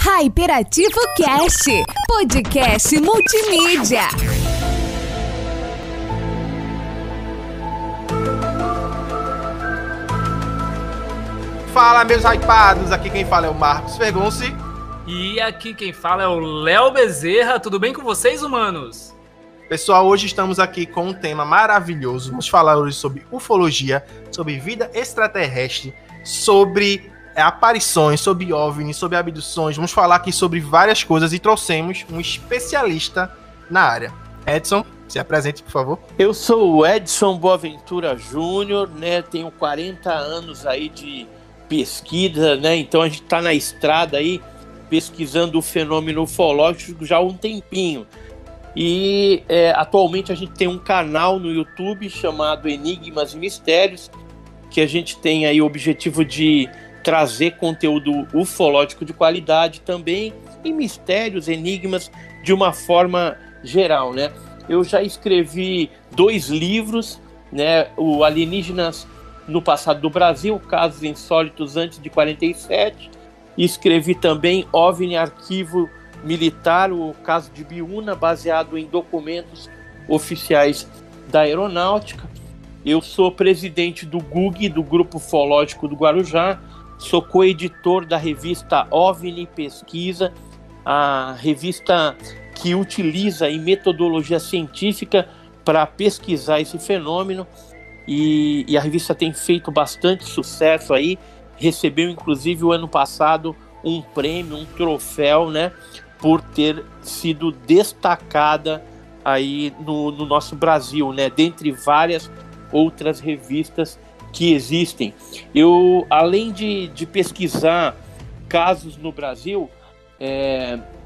Hyperativo Cast, podcast multimídia. Fala, meus hypados, aqui quem fala é o Marcos Fergonci. E aqui quem fala é o Léo Bezerra. Tudo bem com vocês, humanos? Pessoal, hoje estamos aqui com um tema maravilhoso. Vamos falar hoje sobre ufologia, sobre vida extraterrestre, sobre aparições, sobre OVNIs, sobre abduções. Vamos falar aqui sobre várias coisas e trouxemos um especialista na área. Edson, se apresente, por favor. Eu sou o Edson Boaventura Júnior, né? Tenho 40 anos aí de pesquisa, né? Então a gente está na estrada aí pesquisando o fenômeno ufológico já há um tempinho. E atualmente a gente tem um canal no YouTube chamado Enigmas e Mistérios, que a gente tem aí o objetivo de trazer conteúdo ufológico de qualidade também, e mistérios, enigmas, de uma forma geral, né? Eu já escrevi 2 livros, né? O Alienígenas no Passado do Brasil, Casos Insólitos Antes de 47, e escrevi também OVNI Arquivo Militar, o caso de Biúna, baseado em documentos oficiais da aeronáutica. Eu sou presidente do GUG, do Grupo Ufológico do Guarujá, sou coeditor da revista OVNI Pesquisa, a revista que utiliza a metodologia científica para pesquisar esse fenômeno, e a revista tem feito bastante sucesso aí, recebeu inclusive o ano passado um prêmio, um troféu, né, por ter sido destacada aí no nosso Brasil, né, dentre várias outras revistas que existem. Eu, além de pesquisar casos no Brasil,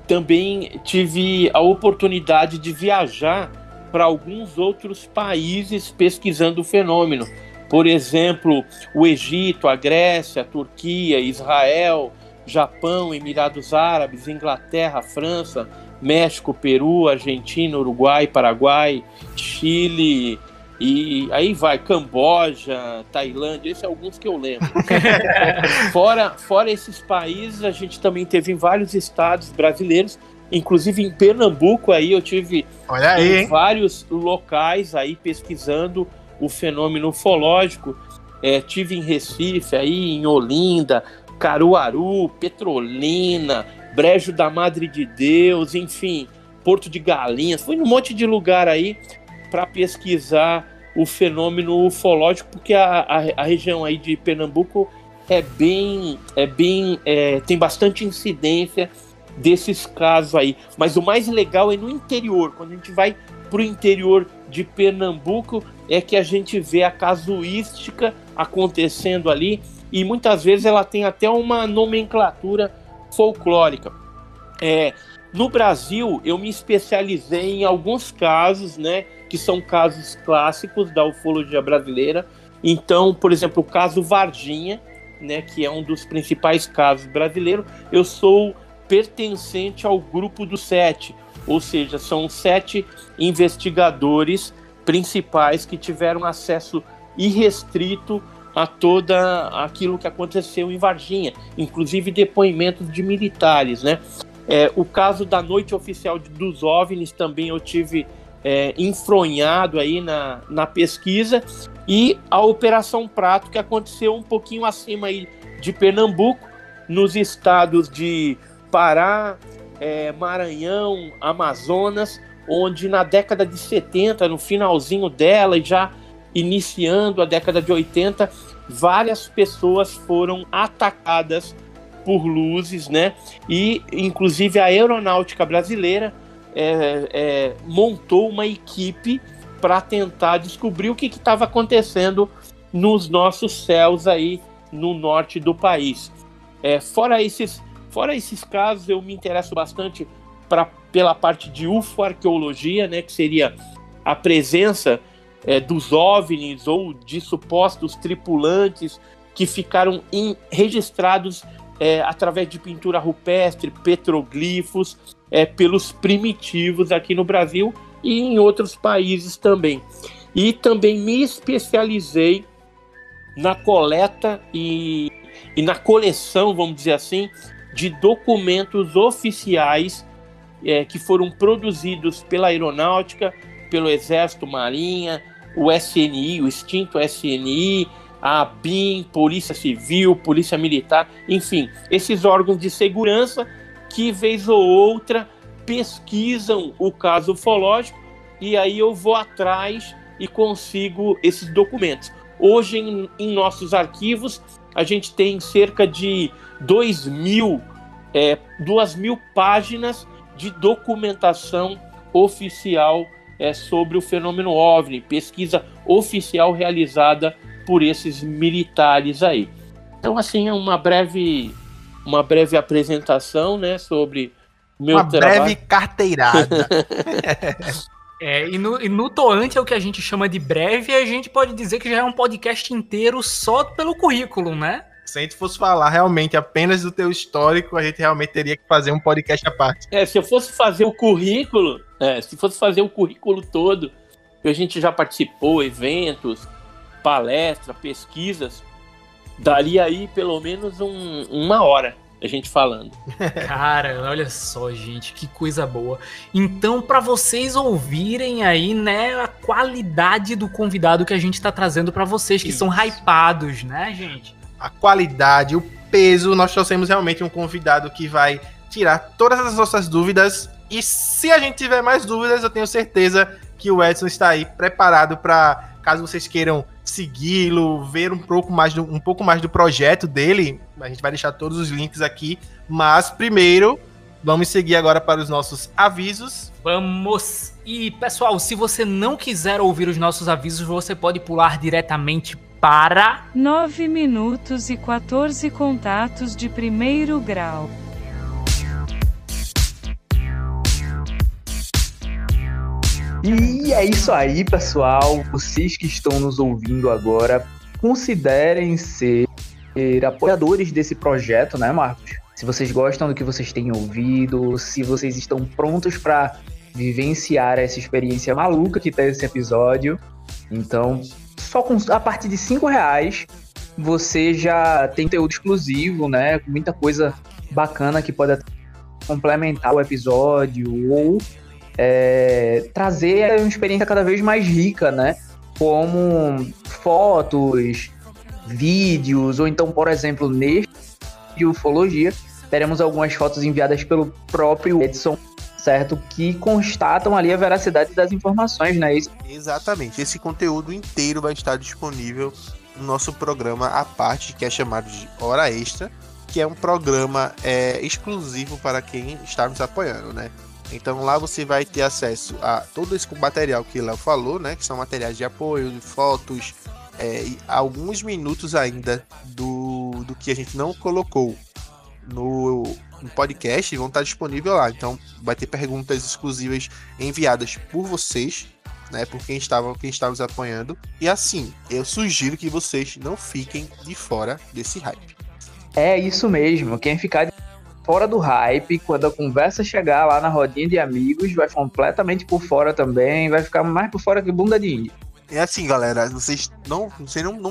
também tive a oportunidade de viajar para alguns outros países pesquisando o fenômeno. Por exemplo, o Egito, a Grécia, a Turquia, Israel, Japão, Emirados Árabes, Inglaterra, França, México, Peru, Argentina, Uruguai, Paraguai, Chile, e aí vai, Camboja, Tailândia, esses são alguns que eu lembro. Fora esses países, a gente também teve em vários estados brasileiros, inclusive em Pernambuco, aí eu tive em vários locais aí pesquisando o fenômeno ufológico. Tive em Recife, aí em Olinda, Caruaru, Petrolina, Brejo da Madre de Deus, enfim, Porto de Galinhas, fui num monte de lugar aí para pesquisar o fenômeno ufológico, porque a região aí de Pernambuco tem bastante incidência desses casos aí. Mas o mais legal é no interior. Quando a gente vai para o interior de Pernambuco, é que a gente vê a casuística acontecendo ali, e muitas vezes ela tem até uma nomenclatura folclórica. No Brasil, eu me especializei em alguns casos, né, que são casos clássicos da ufologia brasileira. Então, por exemplo, o caso Varginha, né, que é um dos principais casos brasileiros, eu sou pertencente ao grupo dos 7, ou seja, são 7 investigadores principais que tiveram acesso irrestrito a toda aquilo que aconteceu em Varginha, inclusive depoimentos de militares, né? O caso da Noite Oficial dos OVNIs também eu tive enfronhado aí na pesquisa, e a Operação Prato, que aconteceu um pouquinho acima aí de Pernambuco, nos estados de Pará, Maranhão, Amazonas, onde na década de 70, no finalzinho dela e já iniciando a década de 80, várias pessoas foram atacadas por luzes, né? E inclusive a aeronáutica brasileira montou uma equipe para tentar descobrir o que estava acontecendo nos nossos céus aí no norte do país. Fora esses casos, eu me interesso bastante pela parte de ufoarqueologia, né, que seria a presença dos OVNIs ou de supostos tripulantes que ficaram registrados através de pintura rupestre, petroglifos, pelos primitivos aqui no Brasil e em outros países também. E também me especializei na coleta e na coleção, vamos dizer assim, de documentos oficiais que foram produzidos pela Aeronáutica, pelo Exército, Marinha, o SNI, o extinto SNI, a ABIN, Polícia Civil, Polícia Militar, enfim, esses órgãos de segurança que, vez ou outra, pesquisam o caso ufológico, e aí eu vou atrás e consigo esses documentos. Hoje, em nossos arquivos, a gente tem cerca de 2.000 páginas de documentação oficial sobre o fenômeno OVNI, pesquisa oficial realizada por esses militares aí. Então, assim, é uma breve apresentação, né, sobre meu trabalho. Uma breve carteirada. E no Toante é o que a gente chama de breve, e a gente pode dizer que já é um podcast inteiro só pelo currículo, né? Se a gente fosse falar realmente apenas do teu histórico, a gente realmente teria que fazer um podcast à parte. Se eu fosse fazer o currículo, todo, que a gente já participou, eventos, palestras, pesquisas, daria aí pelo menos uma hora a gente falando. Cara, olha só, gente, que coisa boa. Então, para vocês ouvirem aí, né, a qualidade do convidado que a gente tá trazendo para vocês, que são hypados, né, gente? A qualidade, o peso, nós trouxemos realmente um convidado que vai tirar todas as nossas dúvidas, e se a gente tiver mais dúvidas, eu tenho certeza que o Edson está aí preparado para, caso vocês queiram segui-lo, ver um pouco mais do projeto dele, a gente vai deixar todos os links aqui, mas primeiro vamos seguir agora para os nossos avisos. Vamos! E pessoal, se você não quiser ouvir os nossos avisos, você pode pular diretamente para 9 minutos e 14 contatos de primeiro grau. E é isso aí, pessoal. Vocês que estão nos ouvindo agora, considerem ser apoiadores desse projeto, né, Marcos? Se vocês gostam do que vocês têm ouvido, se vocês estão prontos para vivenciar essa experiência maluca que tem esse episódio, então, só a partir de R$5 você já tem conteúdo exclusivo, né? Muita coisa bacana que pode complementar o episódio ou trazer uma experiência cada vez mais rica, né? Como fotos, vídeos, ou então, por exemplo, neste de ufologia, teremos algumas fotos enviadas pelo próprio Edson, certo? Que constatam ali a veracidade das informações, né? Exatamente. Esse conteúdo inteiro vai estar disponível no nosso programa à parte, que é chamado de Hora Extra, que é um programa exclusivo para quem está nos apoiando, né? Então lá você vai ter acesso a todo esse material que o Léo falou, né? Que são materiais de apoio, fotos, e alguns minutos ainda do que a gente não colocou no podcast, vão estar disponíveis lá. Então vai ter perguntas exclusivas enviadas por vocês, né? Por quem está nos apoiando. E assim, eu sugiro que vocês não fiquem de fora desse hype. É isso mesmo. Quem ficar fora do hype, quando a conversa chegar lá na rodinha de amigos, vai completamente por fora também, vai ficar mais por fora que bunda de índio. É assim, galera, vocês não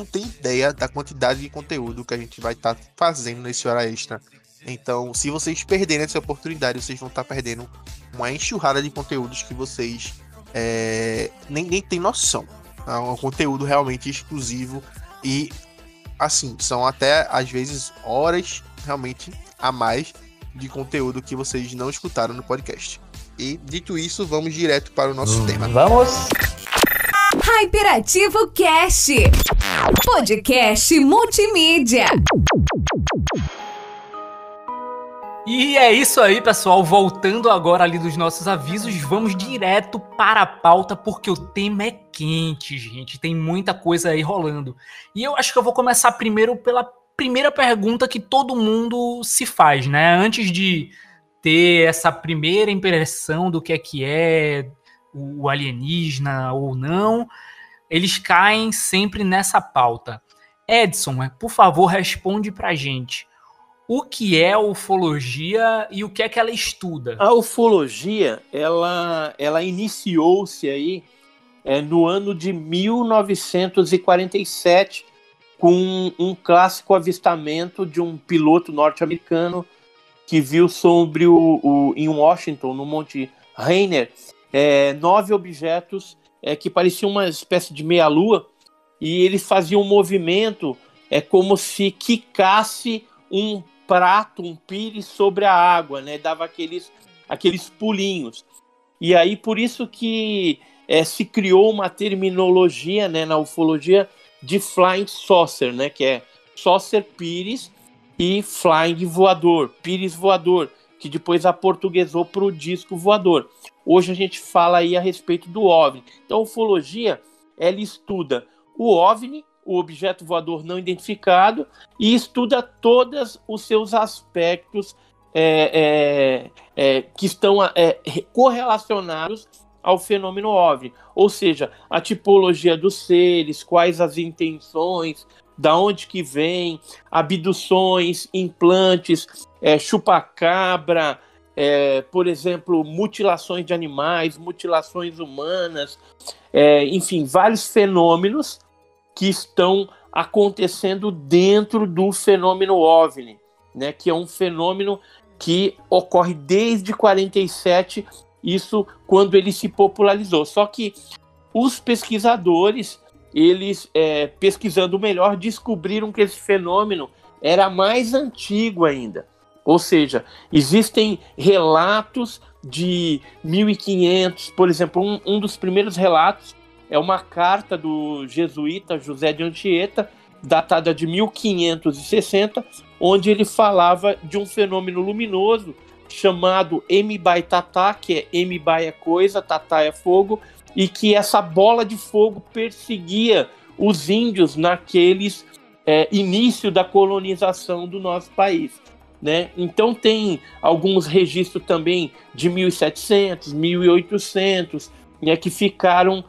têm ideia da quantidade de conteúdo que a gente vai estar fazendo nesse Hora Extra. Então, se vocês perderem essa oportunidade, vocês vão estar perdendo uma enxurrada de conteúdos que vocês nem tem noção. É um conteúdo realmente exclusivo e, assim, são até, às vezes, horas realmente a mais de conteúdo que vocês não escutaram no podcast. E, dito isso, vamos direto para o nosso tema. Vamos! Hyperativo Cast, podcast multimídia. E é isso aí, pessoal. Voltando agora ali dos nossos avisos, vamos direto para a pauta, porque o tema é quente, gente. Tem muita coisa aí rolando. E eu acho que eu vou começar primeiro pela primeira pergunta que todo mundo se faz, né? Antes de ter essa primeira impressão do que é o alienígena ou não, eles caem sempre nessa pauta. Edson, por favor, responde pra gente. O que é ufologia e o que é que ela estuda? A ufologia, ela iniciou-se aí no ano de 1947 com um clássico avistamento de um piloto norte-americano que viu sobre em Washington, no Monte Rainier, 9 objetos que pareciam uma espécie de meia-lua, e eles faziam um movimento como se quicasse um prato, um pires sobre a água, né? Dava aqueles pulinhos. E aí, por isso que se criou uma terminologia, né, na ufologia de flying saucer, né, que é saucer pires e flying voador, pires voador, que depois aportuguesou para o disco voador. Hoje a gente fala aí a respeito do OVNI. Então, a ufologia, ela estuda o OVNI, o objeto voador não identificado, e estuda todos os seus aspectos que estão correlacionados ao fenômeno OVNI. Ou seja, a tipologia dos seres, quais as intenções, da onde que vem, abduções, implantes, chupacabra, por exemplo, mutilações de animais, mutilações humanas, enfim, vários fenômenos que estão acontecendo dentro do fenômeno OVNI, né, que é um fenômeno que ocorre desde 47, isso quando ele se popularizou. Só que os pesquisadores, eles pesquisando melhor, descobriram que esse fenômeno era mais antigo ainda. Ou seja, existem relatos de 1500, por exemplo, um dos primeiros relatos é uma carta do jesuíta José de Anchieta, datada de 1560, onde ele falava de um fenômeno luminoso chamado Emibai Tatá, que é Emibai é coisa, Tatá é fogo, e que essa bola de fogo perseguia os índios naqueles início da colonização do nosso país, né? Então tem alguns registros também de 1700, 1800, né, que ficaram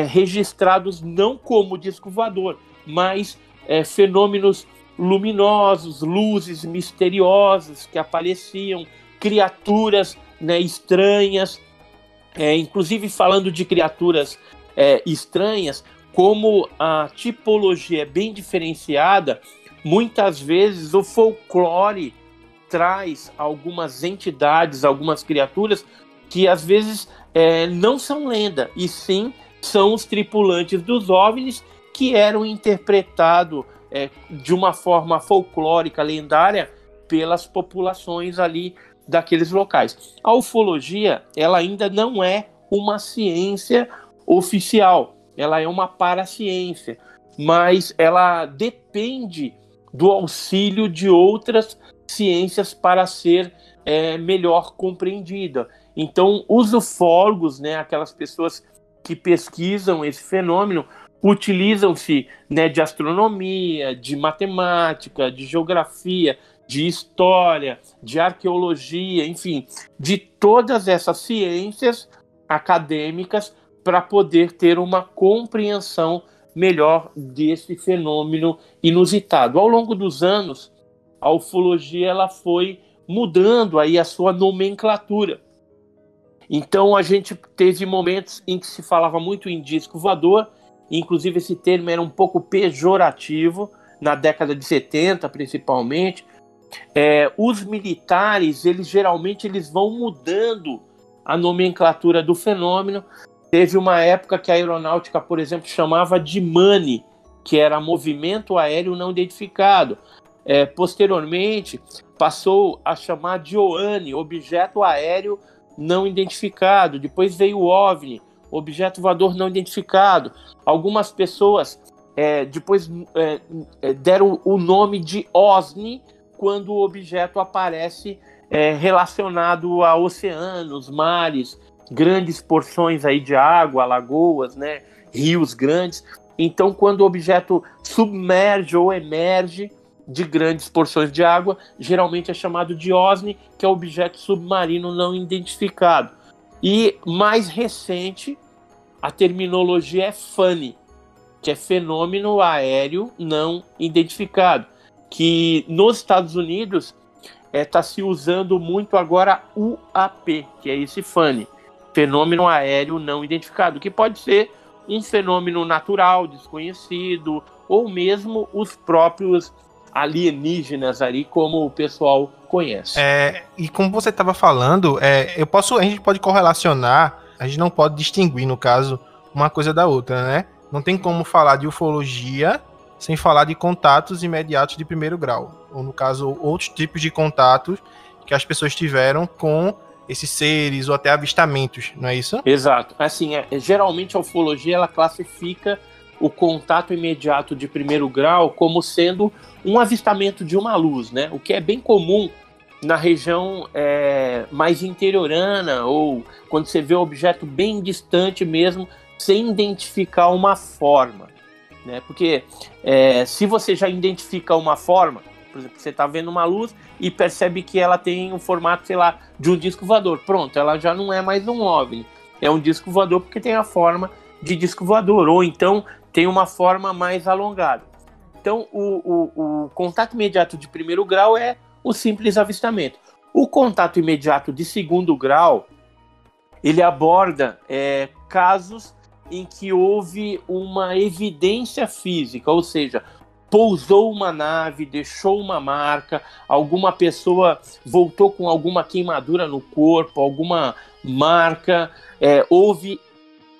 registrados não como disco voador, mas fenômenos luminosos, luzes misteriosas que apareciam, criaturas, né, estranhas, inclusive falando de criaturas estranhas, como a tipologia é bem diferenciada, muitas vezes o folclore traz algumas entidades, algumas criaturas que às vezes não são lenda, e sim são os tripulantes dos OVNIs que eram interpretados de uma forma folclórica, lendária, pelas populações ali daqueles locais. A ufologia, ela ainda não é uma ciência oficial, ela é uma paraciência, mas ela depende do auxílio de outras ciências para ser melhor compreendida. Então, os ufólogos, né, aquelas pessoas que pesquisam esse fenômeno, utilizam-se, né, de astronomia, de matemática, de geografia, de história, de arqueologia, enfim, de todas essas ciências acadêmicas para poder ter uma compreensão melhor desse fenômeno inusitado. Ao longo dos anos, a ufologia ela foi mudando aí a sua nomenclatura. Então a gente teve momentos em que se falava muito em disco voador, inclusive esse termo era um pouco pejorativo, na década de 70 principalmente. Os militares, geralmente vão mudando a nomenclatura do fenômeno. Teve uma época que a aeronáutica, por exemplo, chamava de MANI, que era movimento aéreo não identificado. Posteriormente, passou a chamar de OANI, objeto aéreo não identificado. Depois veio o OVNI, objeto voador não identificado. Algumas pessoas depois deram o nome de OSNI quando o objeto aparece relacionado a oceanos, mares, grandes porções aí de água, lagoas, né, rios grandes. Então, quando o objeto submerge ou emerge de grandes porções de água, geralmente é chamado de OSNI, que é objeto submarino não identificado. E mais recente, a terminologia é FANI, que é fenômeno aéreo não identificado, que nos Estados Unidos está se usando muito agora UAP, que é esse FANI, fenômeno aéreo não identificado, que pode ser um fenômeno natural, desconhecido, ou mesmo os próprios alienígenas ali, como o pessoal conhece. E como você estava falando, a gente pode correlacionar, a gente não pode distinguir, no caso, uma coisa da outra, né? Não tem como falar de ufologia sem falar de contatos imediatos de primeiro grau, ou no caso, outros tipos de contatos que as pessoas tiveram com esses seres, ou até avistamentos, não é isso? Exato. Assim, geralmente a ufologia, ela classifica o contato imediato de primeiro grau como sendo um avistamento de uma luz, né? O que é bem comum na região mais interiorana, ou quando você vê o objeto bem distante mesmo, sem identificar uma forma, né? Porque se você já identifica uma forma, por exemplo, você está vendo uma luz e percebe que ela tem um formato, sei lá, de um disco voador. Pronto, ela já não é mais um OVNI. É um disco voador porque tem a forma de disco voador, ou então tem uma forma mais alongada. Então, o contato imediato de primeiro grau é o simples avistamento. O contato imediato de segundo grau, ele aborda casos em que houve uma evidência física, ou seja, pousou uma nave, deixou uma marca, alguma pessoa voltou com alguma queimadura no corpo, alguma marca, houve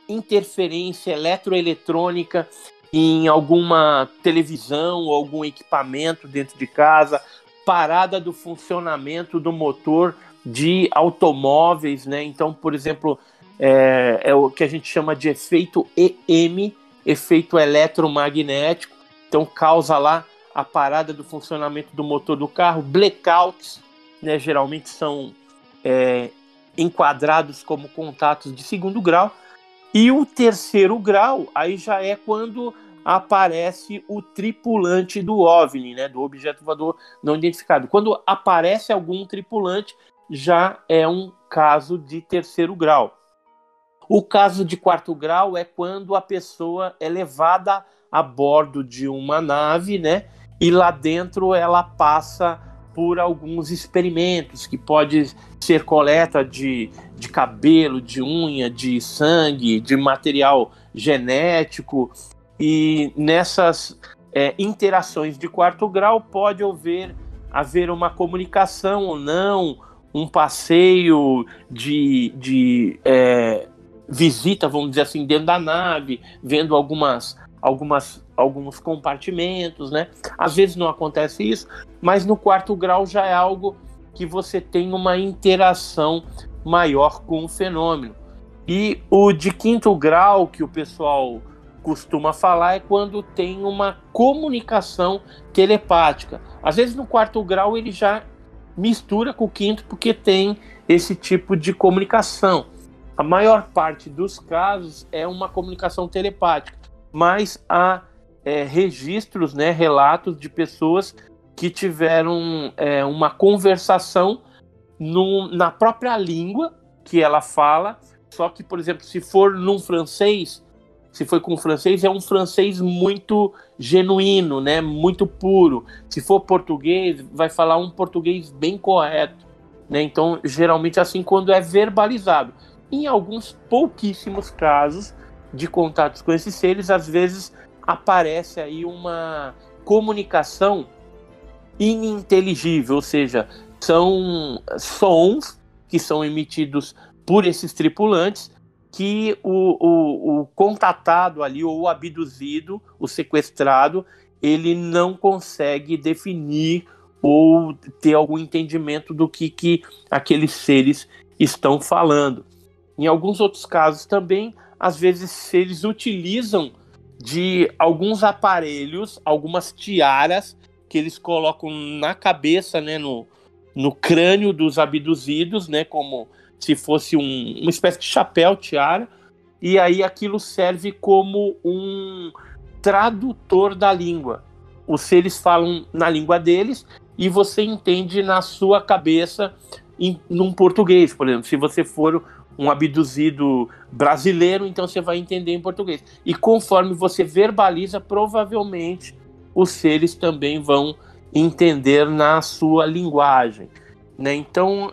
interferência eletroeletrônica em alguma televisão ou algum equipamento dentro de casa, parada do funcionamento do motor de automóveis, né? Então, por exemplo, é o que a gente chama de efeito EM, efeito eletromagnético. Então causa lá a parada do funcionamento do motor do carro, blackouts, né, geralmente são enquadrados como contatos de segundo grau. E o terceiro grau, aí já é quando aparece o tripulante do OVNI, né, do objeto voador não identificado. Quando aparece algum tripulante, já é um caso de terceiro grau. O caso de quarto grau é quando a pessoa é levada a bordo de uma nave, né? E lá dentro ela passa por alguns experimentos, que pode ser coleta de cabelo, de unha, de sangue, de material genético. E nessas interações de quarto grau pode haver uma comunicação ou não, um passeio de visita, vamos dizer assim, dentro da nave, vendo alguns compartimentos, né? Às vezes não acontece isso, mas no quarto grau já é algo que você tem uma interação maior com o fenômeno. E o de quinto grau, que o pessoal costuma falar, é quando tem uma comunicação telepática. Às vezes no quarto grau ele já mistura com o quinto, porque tem esse tipo de comunicação. A maior parte dos casos é uma comunicação telepática, mas há registros, né, relatos de pessoas que tiveram uma conversação na própria língua que ela fala, só que, por exemplo, se for num francês, se foi com francês, é um francês muito genuíno, né, muito puro. Se for português, vai falar um português bem correto, né? Então, geralmente assim, quando é verbalizado. Em alguns pouquíssimos casos de contatos com esses seres, às vezes aparece aí uma comunicação ininteligível, ou seja, são sons que são emitidos por esses tripulantes que o contatado ali, ou o abduzido, o sequestrado, ele não consegue definir ou ter algum entendimento do que aqueles seres estão falando. Em alguns outros casos também, às vezes eles utilizam de alguns aparelhos, algumas tiaras que eles colocam na cabeça, né, no crânio dos abduzidos, né, como se fosse uma espécie de chapéu, tiara, e aí aquilo serve como um tradutor da língua. Os seres falam na língua deles e você entende na sua cabeça num português, por exemplo. Se você for um abduzido brasileiro, então você vai entender em português. E conforme você verbaliza, provavelmente os seres também vão entender na sua linguagem, né? Então,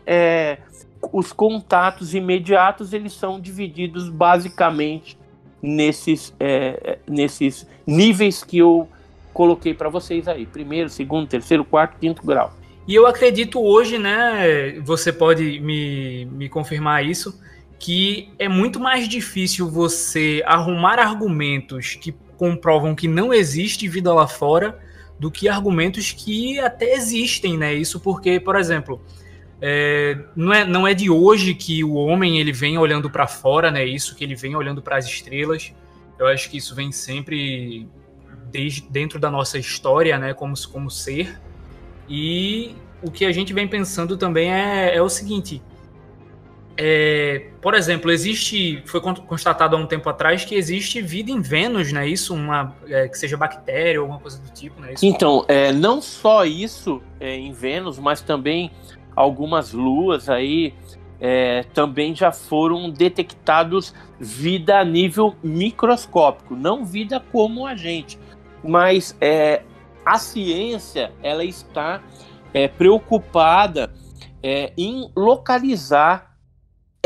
os contatos imediatos, eles são divididos basicamente nesses níveis que eu coloquei para vocês aí. Primeiro, segundo, terceiro, quarto, quinto grau. E eu acredito hoje, né, você pode me confirmar isso, que é muito mais difícil você arrumar argumentos que comprovam que não existe vida lá fora do que argumentos que até existem, né? Isso porque, por exemplo, não é de hoje que o homem ele vem olhando para fora, né? Isso que ele vem olhando para as estrelas. Eu acho que isso vem sempre dentro da nossa história, né? Como ser. E o que a gente vem pensando também é o seguinte. Por exemplo, foi constatado há um tempo atrás que existe vida em Vênus, né? Isso, que seja bactéria ou alguma coisa do tipo, né? Isso. Então, não só isso em Vênus, mas também algumas luas aí também já foram detectados vida a nível microscópico, não vida como a gente, mas a ciência ela está preocupada em localizar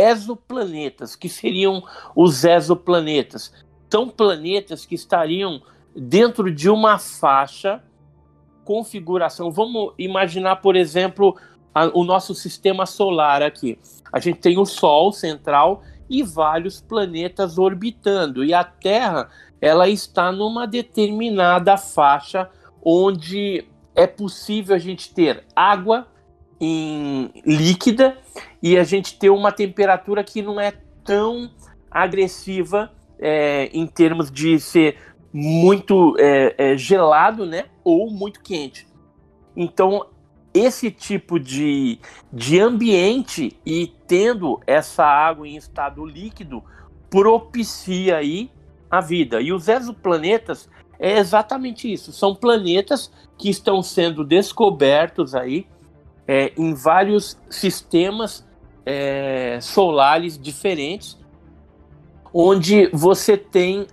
exoplanetas, que seriam os exoplanetas. São planetas que estariam dentro de uma faixa configuração. Vamos imaginar, por exemplo, o nosso sistema solar aqui. A gente tem o Sol central e vários planetas orbitando. E a Terra, ela está numa determinada faixa onde é possível a gente ter água líquida e a gente ter uma temperatura que não é tão agressiva em termos de ser muito gelado, né, ou muito quente. Então, esse tipo de ambiente e tendo essa água em estado líquido propicia aí a vida. E os exoplanetas é exatamente isso. São planetas que estão sendo descobertos aí em vários sistemas solares diferentes, onde você tem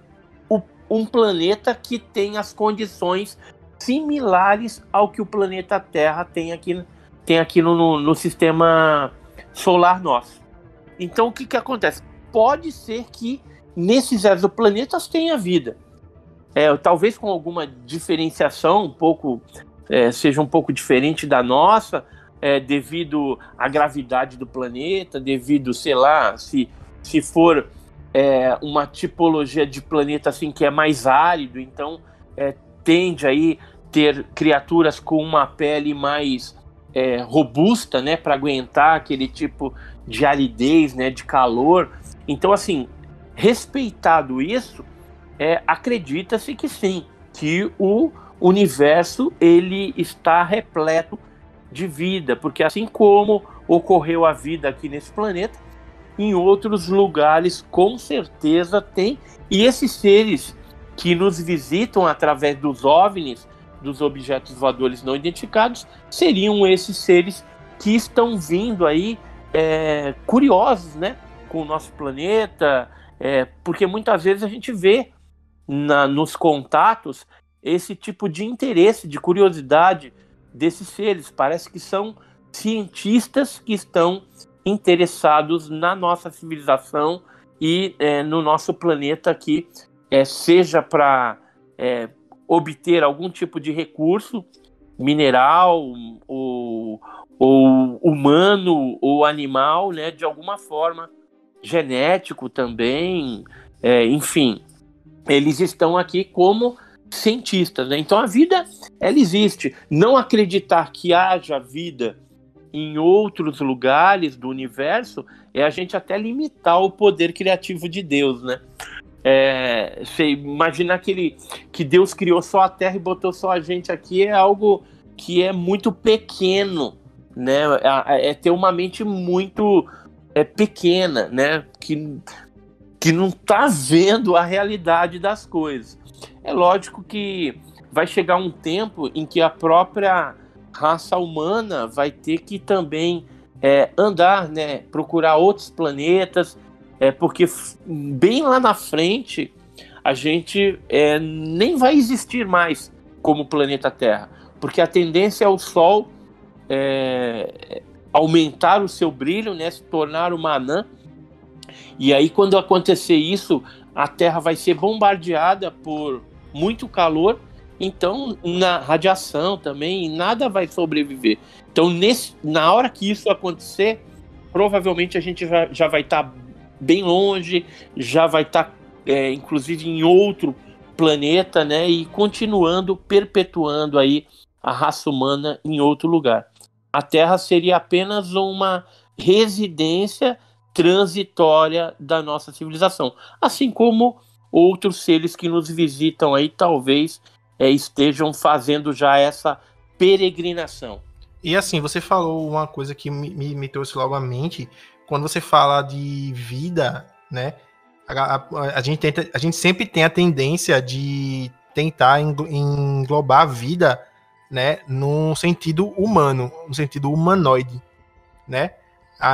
um planeta que tem as condições similares ao que o planeta Terra tem aqui no sistema solar nosso. Então, o que acontece? Pode ser que nesses exoplanetas tenha vida. Talvez com alguma diferenciação, seja um pouco diferente da nossa, devido à gravidade do planeta, devido, sei lá, se for uma tipologia de planeta assim que é mais árido, então tende aí ter criaturas com uma pele mais robusta, né, para aguentar aquele tipo de aridez, né, de calor. Então, assim, respeitado isso, acredita-se que sim, que o universo ele está repleto de vida, porque assim como ocorreu a vida aqui nesse planeta, em outros lugares com certeza tem, e esses seres que nos visitam através dos OVNIs, dos objetos voadores não identificados, seriam esses seres que estão vindo aí curiosos, né, com o nosso planeta, porque muitas vezes a gente vê nos contatos esse tipo de interesse, de curiosidade desses seres. Parece que são cientistas que estão interessados na nossa civilização e no nosso planeta aqui, seja para obter algum tipo de recurso mineral ou humano ou animal, né, de alguma forma, genético também, enfim, eles estão aqui como cientistas, né? Então a vida, ela existe. Não acreditar que haja vida em outros lugares do universo é a gente até limitar o poder criativo de Deus, né? Você imaginar que Deus criou só a Terra e botou só a gente aqui é algo que é muito pequeno, né? Ter uma mente muito pequena, né? Que não está vendo a realidade das coisas. É lógico que vai chegar um tempo em que a própria raça humana vai ter que também andar, né? Procurar outros planetas, porque bem lá na frente a gente nem vai existir mais como planeta Terra, porque a tendência é o Sol aumentar o seu brilho, né? Se tornar uma anã. E aí, quando acontecer isso, a Terra vai ser bombardeada por muito calor Então, na radiação também, nada vai sobreviver. Então, na hora que isso acontecer, provavelmente a gente já vai estar bem longe, já vai estar, inclusive, em outro planeta, né? E continuando, perpetuando aí a raça humana em outro lugar. A Terra seria apenas uma residência transitória da nossa civilização. Assim como outros seres que nos visitam aí, talvez estejam fazendo já essa peregrinação. E assim, você falou uma coisa que me trouxe logo à mente, quando você fala de vida, né? A gente sempre tem a tendência de tentar englobar a vida, né, num sentido humano, no sentido humanoide, né?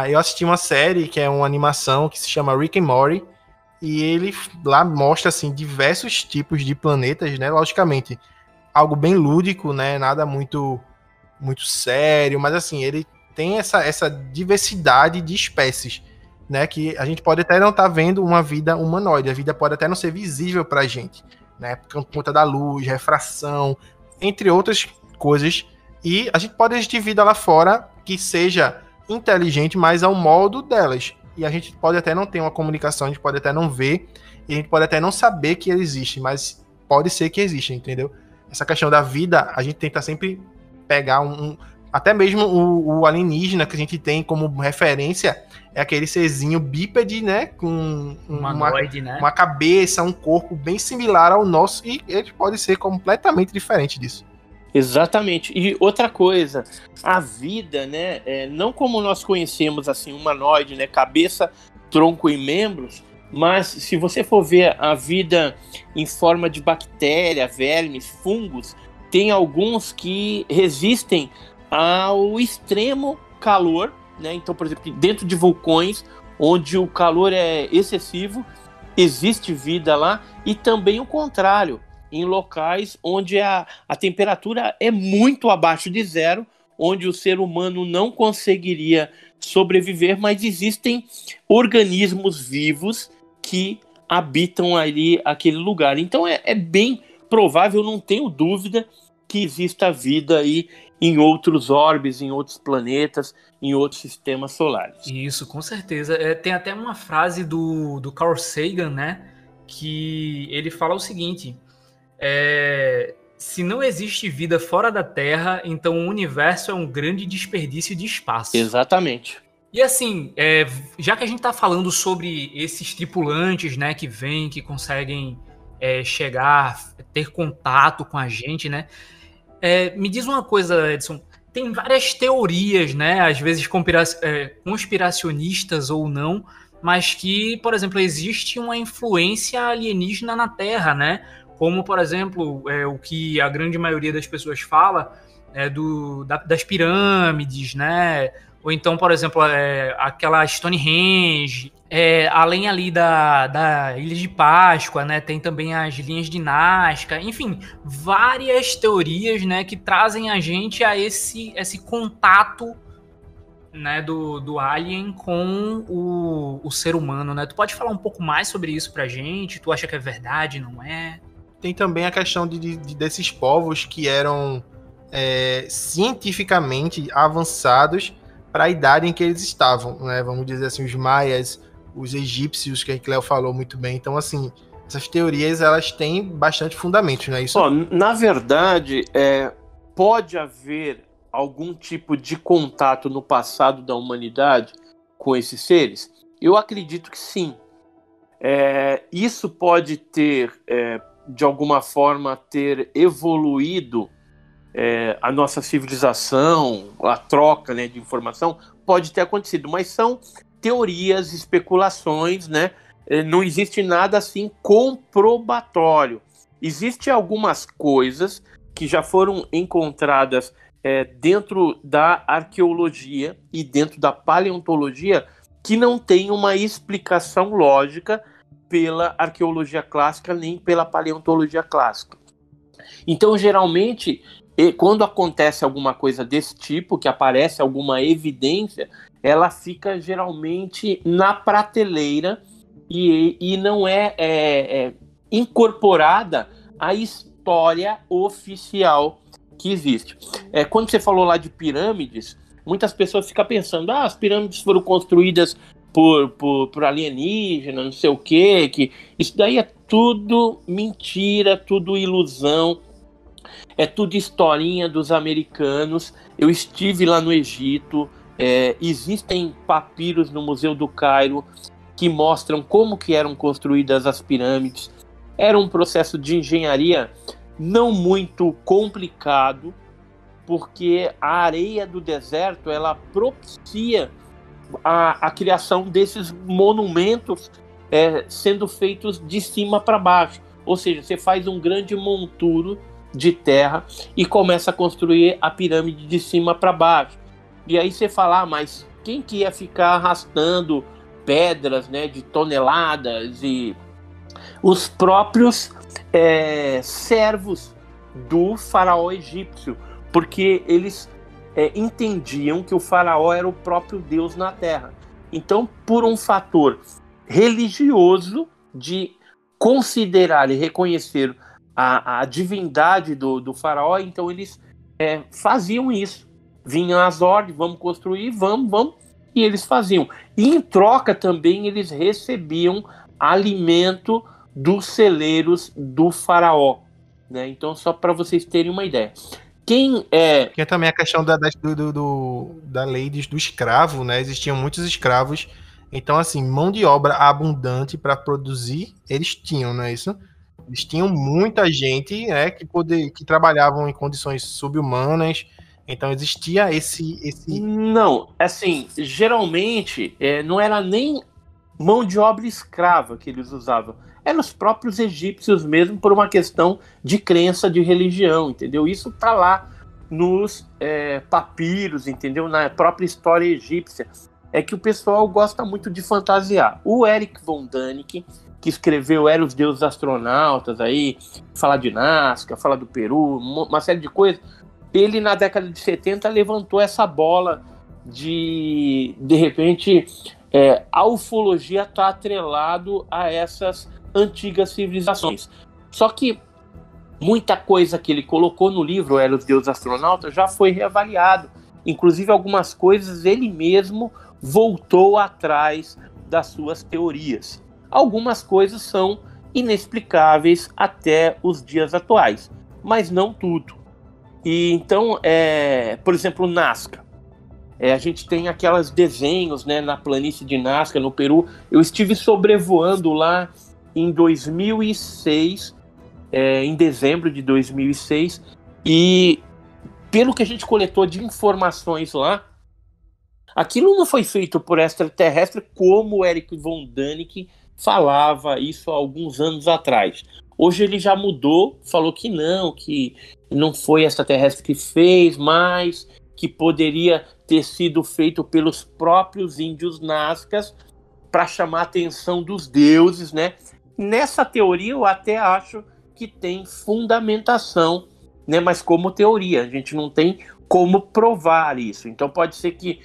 Eu assisti uma série que é uma animação que se chama Rick and Morty, e ele lá mostra assim diversos tipos de planetas, né? Logicamente, algo bem lúdico, né? Nada muito sério, mas assim, ele tem essa diversidade de espécies, né? Que a gente pode até não estar vendo uma vida humanoide, a vida pode até não ser visível pra gente, né? Por conta da luz, refração, entre outras coisas, e a gente pode existir vida lá fora que seja inteligente, mas ao modo delas. E a gente pode até não ter uma comunicação, a gente pode até não ver, e a gente pode até não saber que ele existe, mas pode ser que existe, entendeu? Essa questão da vida, a gente tenta sempre pegar até mesmo o alienígena que a gente tem como referência é aquele serzinho bípede, né? Com uma cabeça, um corpo bem similar ao nosso, e ele pode ser completamente diferente disso. Exatamente. E outra coisa, a vida, né, não como nós conhecemos, assim, humanoide, né, cabeça, tronco e membros, mas se você for ver a vida em forma de bactéria, vermes, fungos, tem alguns que resistem ao extremo calor, né? Então, por exemplo, dentro de vulcões, onde o calor é excessivo, existe vida lá, e também o contrário, em locais onde a temperatura é muito abaixo de zero, onde o ser humano não conseguiria sobreviver, mas existem organismos vivos que habitam ali aquele lugar. Então é bem provável, não tenho dúvida, que exista vida aí em outros orbes, em outros planetas, em outros sistemas solares. Isso, com certeza. Tem até uma frase do Carl Sagan, né, que ele fala o seguinte: se não existe vida fora da Terra, então o universo é um grande desperdício de espaço. Exatamente. E assim, já que a gente está falando sobre esses tripulantes, né, que vêm, que conseguem chegar, ter contato com a gente, né, me diz uma coisa, Edson. Tem várias teorias, né, às vezes conspiracionistas ou não, mas que, por exemplo, existe uma influência alienígena na Terra, né? Como, por exemplo, o que a grande maioria das pessoas fala das pirâmides, né? Ou então, por exemplo, aquela Stonehenge. Além ali da Ilha de Páscoa, né? Tem também as linhas de Nazca. Enfim, várias teorias, né, que trazem a gente a esse contato, né, do alien com o ser humano, né? Tu pode falar um pouco mais sobre isso pra gente? Tu acha que é verdade, não é? Tem também a questão desses povos que eram cientificamente avançados para a idade em que eles estavam, né? Vamos dizer assim, os maias, os egípcios, que a Cleo falou muito bem. Então, assim, essas teorias, elas têm bastante fundamentos, não é isso? Na verdade, pode haver algum tipo de contato no passado da humanidade com esses seres? Eu acredito que sim. Isso pode ter, de alguma forma, ter evoluído a nossa civilização, a troca, né, de informação, pode ter acontecido, mas são teorias, especulações, né? Não existe nada assim comprobatório. Existem algumas coisas que já foram encontradas dentro da arqueologia e dentro da paleontologia que não tem uma explicação lógica pela arqueologia clássica nem pela paleontologia clássica. Então, geralmente, quando acontece alguma coisa desse tipo, que aparece alguma evidência, ela fica geralmente na prateleira e não é incorporada história oficial que existe. Quando você falou lá de pirâmides, muitas pessoas ficam pensando, as pirâmides foram construídas por alienígenas, não sei o quê, que isso daí é tudo mentira, tudo ilusão, é tudo historinha dos americanos. Eu estive lá no Egito, existem papiros no Museu do Cairo que mostram como que eram construídas as pirâmides. Era um processo de engenharia não muito complicado, porque a areia do deserto ela propicia a criação desses monumentos sendo feitos de cima para baixo. Ou seja, você faz um grande monturo de terra e começa a construir a pirâmide de cima para baixo. E aí você fala, mas quem que ia ficar arrastando pedras, né, de toneladas? E os próprios servos do faraó egípcio, porque eles entendiam que o faraó era o próprio Deus na terra. Então, por um fator religioso de considerar e reconhecer a divindade do faraó, então eles faziam isso. Vinham as ordens, vamos construir, vamos, e eles faziam. E em troca também eles recebiam alimento dos celeiros do faraó, né? Então, só para vocês terem uma ideia. Tinha também a questão da lei do escravo, né? Existiam muitos escravos, então assim, mão de obra abundante para produzir, eles tinham, não é isso? Eles tinham muita gente, né, que trabalhavam em condições subhumanas, então existia esse... Não, assim, geralmente não era nem mão de obra escrava que eles usavam, eram os próprios egípcios mesmo, por uma questão de crença, de religião, entendeu? Isso tá lá nos papiros, entendeu? Na própria história egípcia. É que o pessoal gosta muito de fantasiar. O Erich von Däniken, que escreveu Era os Deuses Astronautas, aí, fala de Nazca, fala do Peru, uma série de coisas, ele na década de 70 levantou essa bola de repente, a ufologia está atrelado a essas antigas civilizações. Só que muita coisa que ele colocou no livro Era os Deuses Astronautas já foi reavaliado. Inclusive algumas coisas ele mesmo voltou atrás das suas teorias. Algumas coisas são inexplicáveis até os dias atuais, mas não tudo. E então, por exemplo, Nazca. A gente tem aqueles desenhos, né, na planície de Nazca, no Peru. Eu estive sobrevoando lá em 2006, em dezembro de 2006, e pelo que a gente coletou de informações lá, aquilo não foi feito por extraterrestre como o Erich von Däniken falava isso há alguns anos atrás. Hoje ele já mudou, falou que não foi extraterrestre que fez, mas que poderia ter sido feito pelos próprios índios nazcas para chamar a atenção dos deuses, né? Nessa teoria eu até acho que tem fundamentação, né? Mas como teoria, a gente não tem como provar isso. Então pode ser que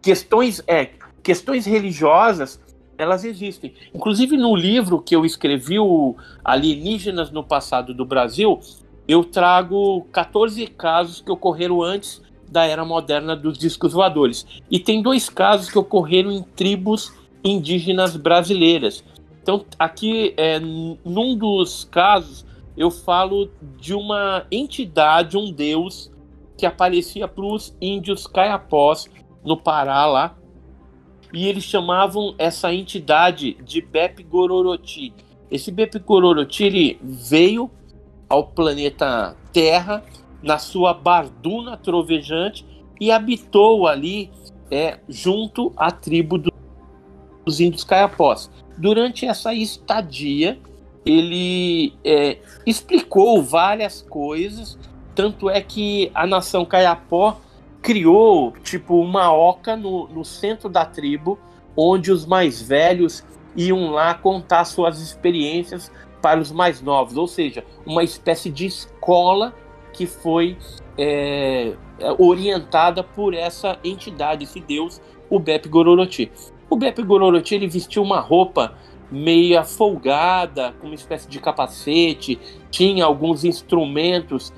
questões religiosas, elas existem. Inclusive no livro que eu escrevi, o Alienígenas no Passado do Brasil, eu trago 14 casos que ocorreram antes da era moderna dos discos voadores. E tem 2 casos que ocorreram em tribos indígenas brasileiras. Então, aqui, num dos casos, eu falo de uma entidade, um deus, que aparecia para os índios caiapós, no Pará, lá. E eles chamavam essa entidade de Bep-Gororoti. Esse Bep-Gororoti, ele veio ao planeta Terra, na sua barduna trovejante, e habitou ali, junto à tribo dos índios caiapós. Durante essa estadia, ele explicou várias coisas, tanto é que a nação caiapó criou tipo uma oca no centro da tribo, onde os mais velhos iam lá contar suas experiências para os mais novos, ou seja, uma espécie de escola que foi orientada por essa entidade, esse deus, o Bep-Gororoti. O Bep-Gororoti, ele vestiu uma roupa meia folgada, com uma espécie de capacete, tinha alguns instrumentos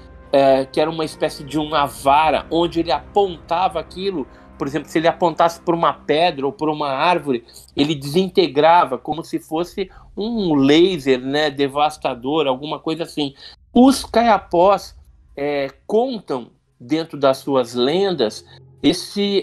que era uma espécie de uma vara, onde ele apontava aquilo. Por exemplo, se ele apontasse por uma pedra ou por uma árvore, ele desintegrava, como se fosse um laser, né, devastador, alguma coisa assim. Os caiapós contam, dentro das suas lendas,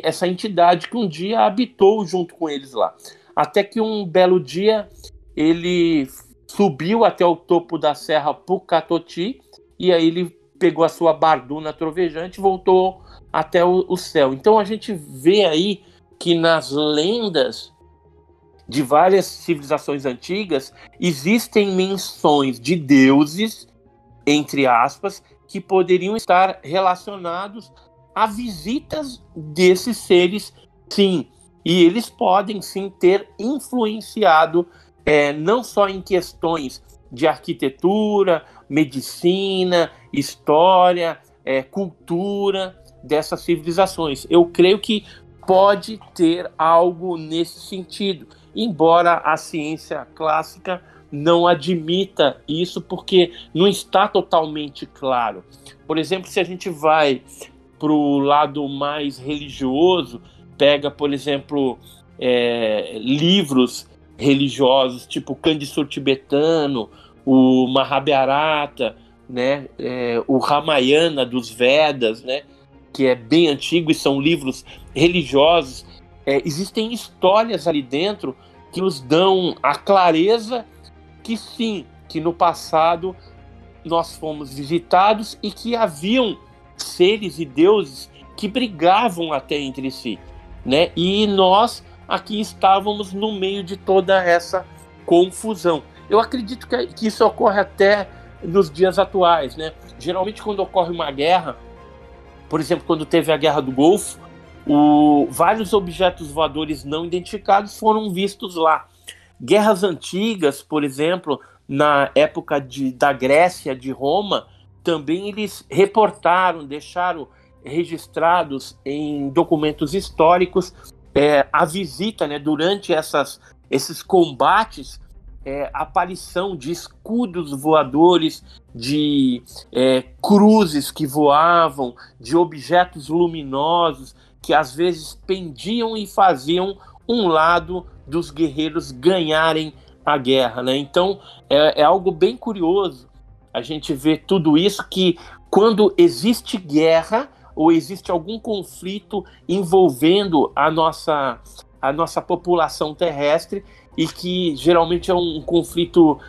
essa entidade que um dia habitou junto com eles lá. Até que um belo dia ele subiu até o topo da Serra Pucatoti, e aí ele pegou a sua barduna trovejante e voltou até o céu. Então a gente vê aí que nas lendas de várias civilizações antigas existem menções de deuses, entre aspas, que poderiam estar relacionados a visitas desses seres, sim. E eles podem, sim, ter influenciado não só em questões de arquitetura, medicina, história, cultura dessas civilizações. Eu creio que pode ter algo nesse sentido, embora a ciência clássica não admita isso, porque não está totalmente claro. Por exemplo, se a gente vai para o lado mais religioso, pega, por exemplo, livros religiosos, tipo o Kandisur tibetano, o Mahabharata, né, o Ramayana dos Vedas, né, que é bem antigo e são livros religiosos. Existem histórias ali dentro que nos dão a clareza que sim, que no passado nós fomos visitados e que haviam seres e deuses que brigavam até entre si, né? E nós aqui estávamos no meio de toda essa confusão. Eu acredito que isso ocorre até nos dias atuais, né? Geralmente quando ocorre uma guerra, por exemplo, quando teve a Guerra do Golfo, vários objetos voadores não identificados foram vistos lá. Guerras antigas, por exemplo, na época da Grécia, de Roma, também eles reportaram, deixaram registrados em documentos históricos a visita, né, durante esses combates, a aparição de escudos voadores, de cruzes que voavam, de objetos luminosos que às vezes pendiam e faziam um lado dos guerreiros ganharem a guerra, né? Então é algo bem curioso a gente ver tudo isso, que quando existe guerra ou existe algum conflito envolvendo a nossa população terrestre, e que geralmente é um conflito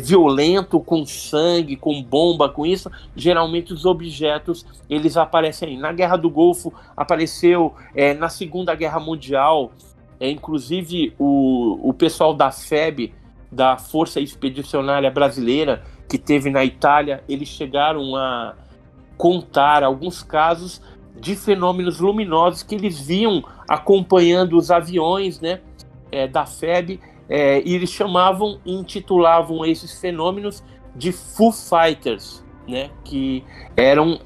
violento, com sangue, com bomba, com isso, geralmente os objetos eles aparecem aí. Na Guerra do Golfo apareceu, na Segunda Guerra Mundial, inclusive o pessoal da FEB, da Força Expedicionária Brasileira, que teve na Itália, eles chegaram a contar alguns casos de fenômenos luminosos que eles viam acompanhando os aviões, né, da FEB, e eles chamavam e intitulavam esses fenômenos de Foo Fighters, né, que eram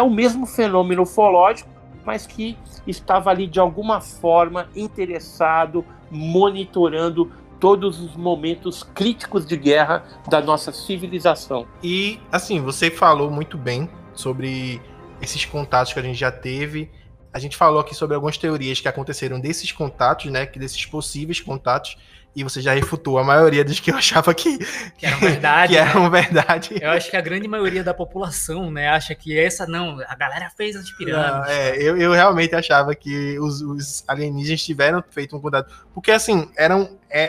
o mesmo fenômeno ufológico, mas que estava ali de alguma forma interessado, monitorando todos os momentos críticos de guerra da nossa civilização. E, assim, você falou muito bem sobre esses contatos que a gente já teve. A gente falou aqui sobre algumas teorias que aconteceram desses contatos, né, desses possíveis contatos, e você já refutou a maioria dos que eu achava que eram verdade. Que eram verdade. Eu acho que a grande maioria da população, né, acha que a galera fez as pirâmides. Eu realmente achava que os alienígenas tiveram feito um contato, porque assim,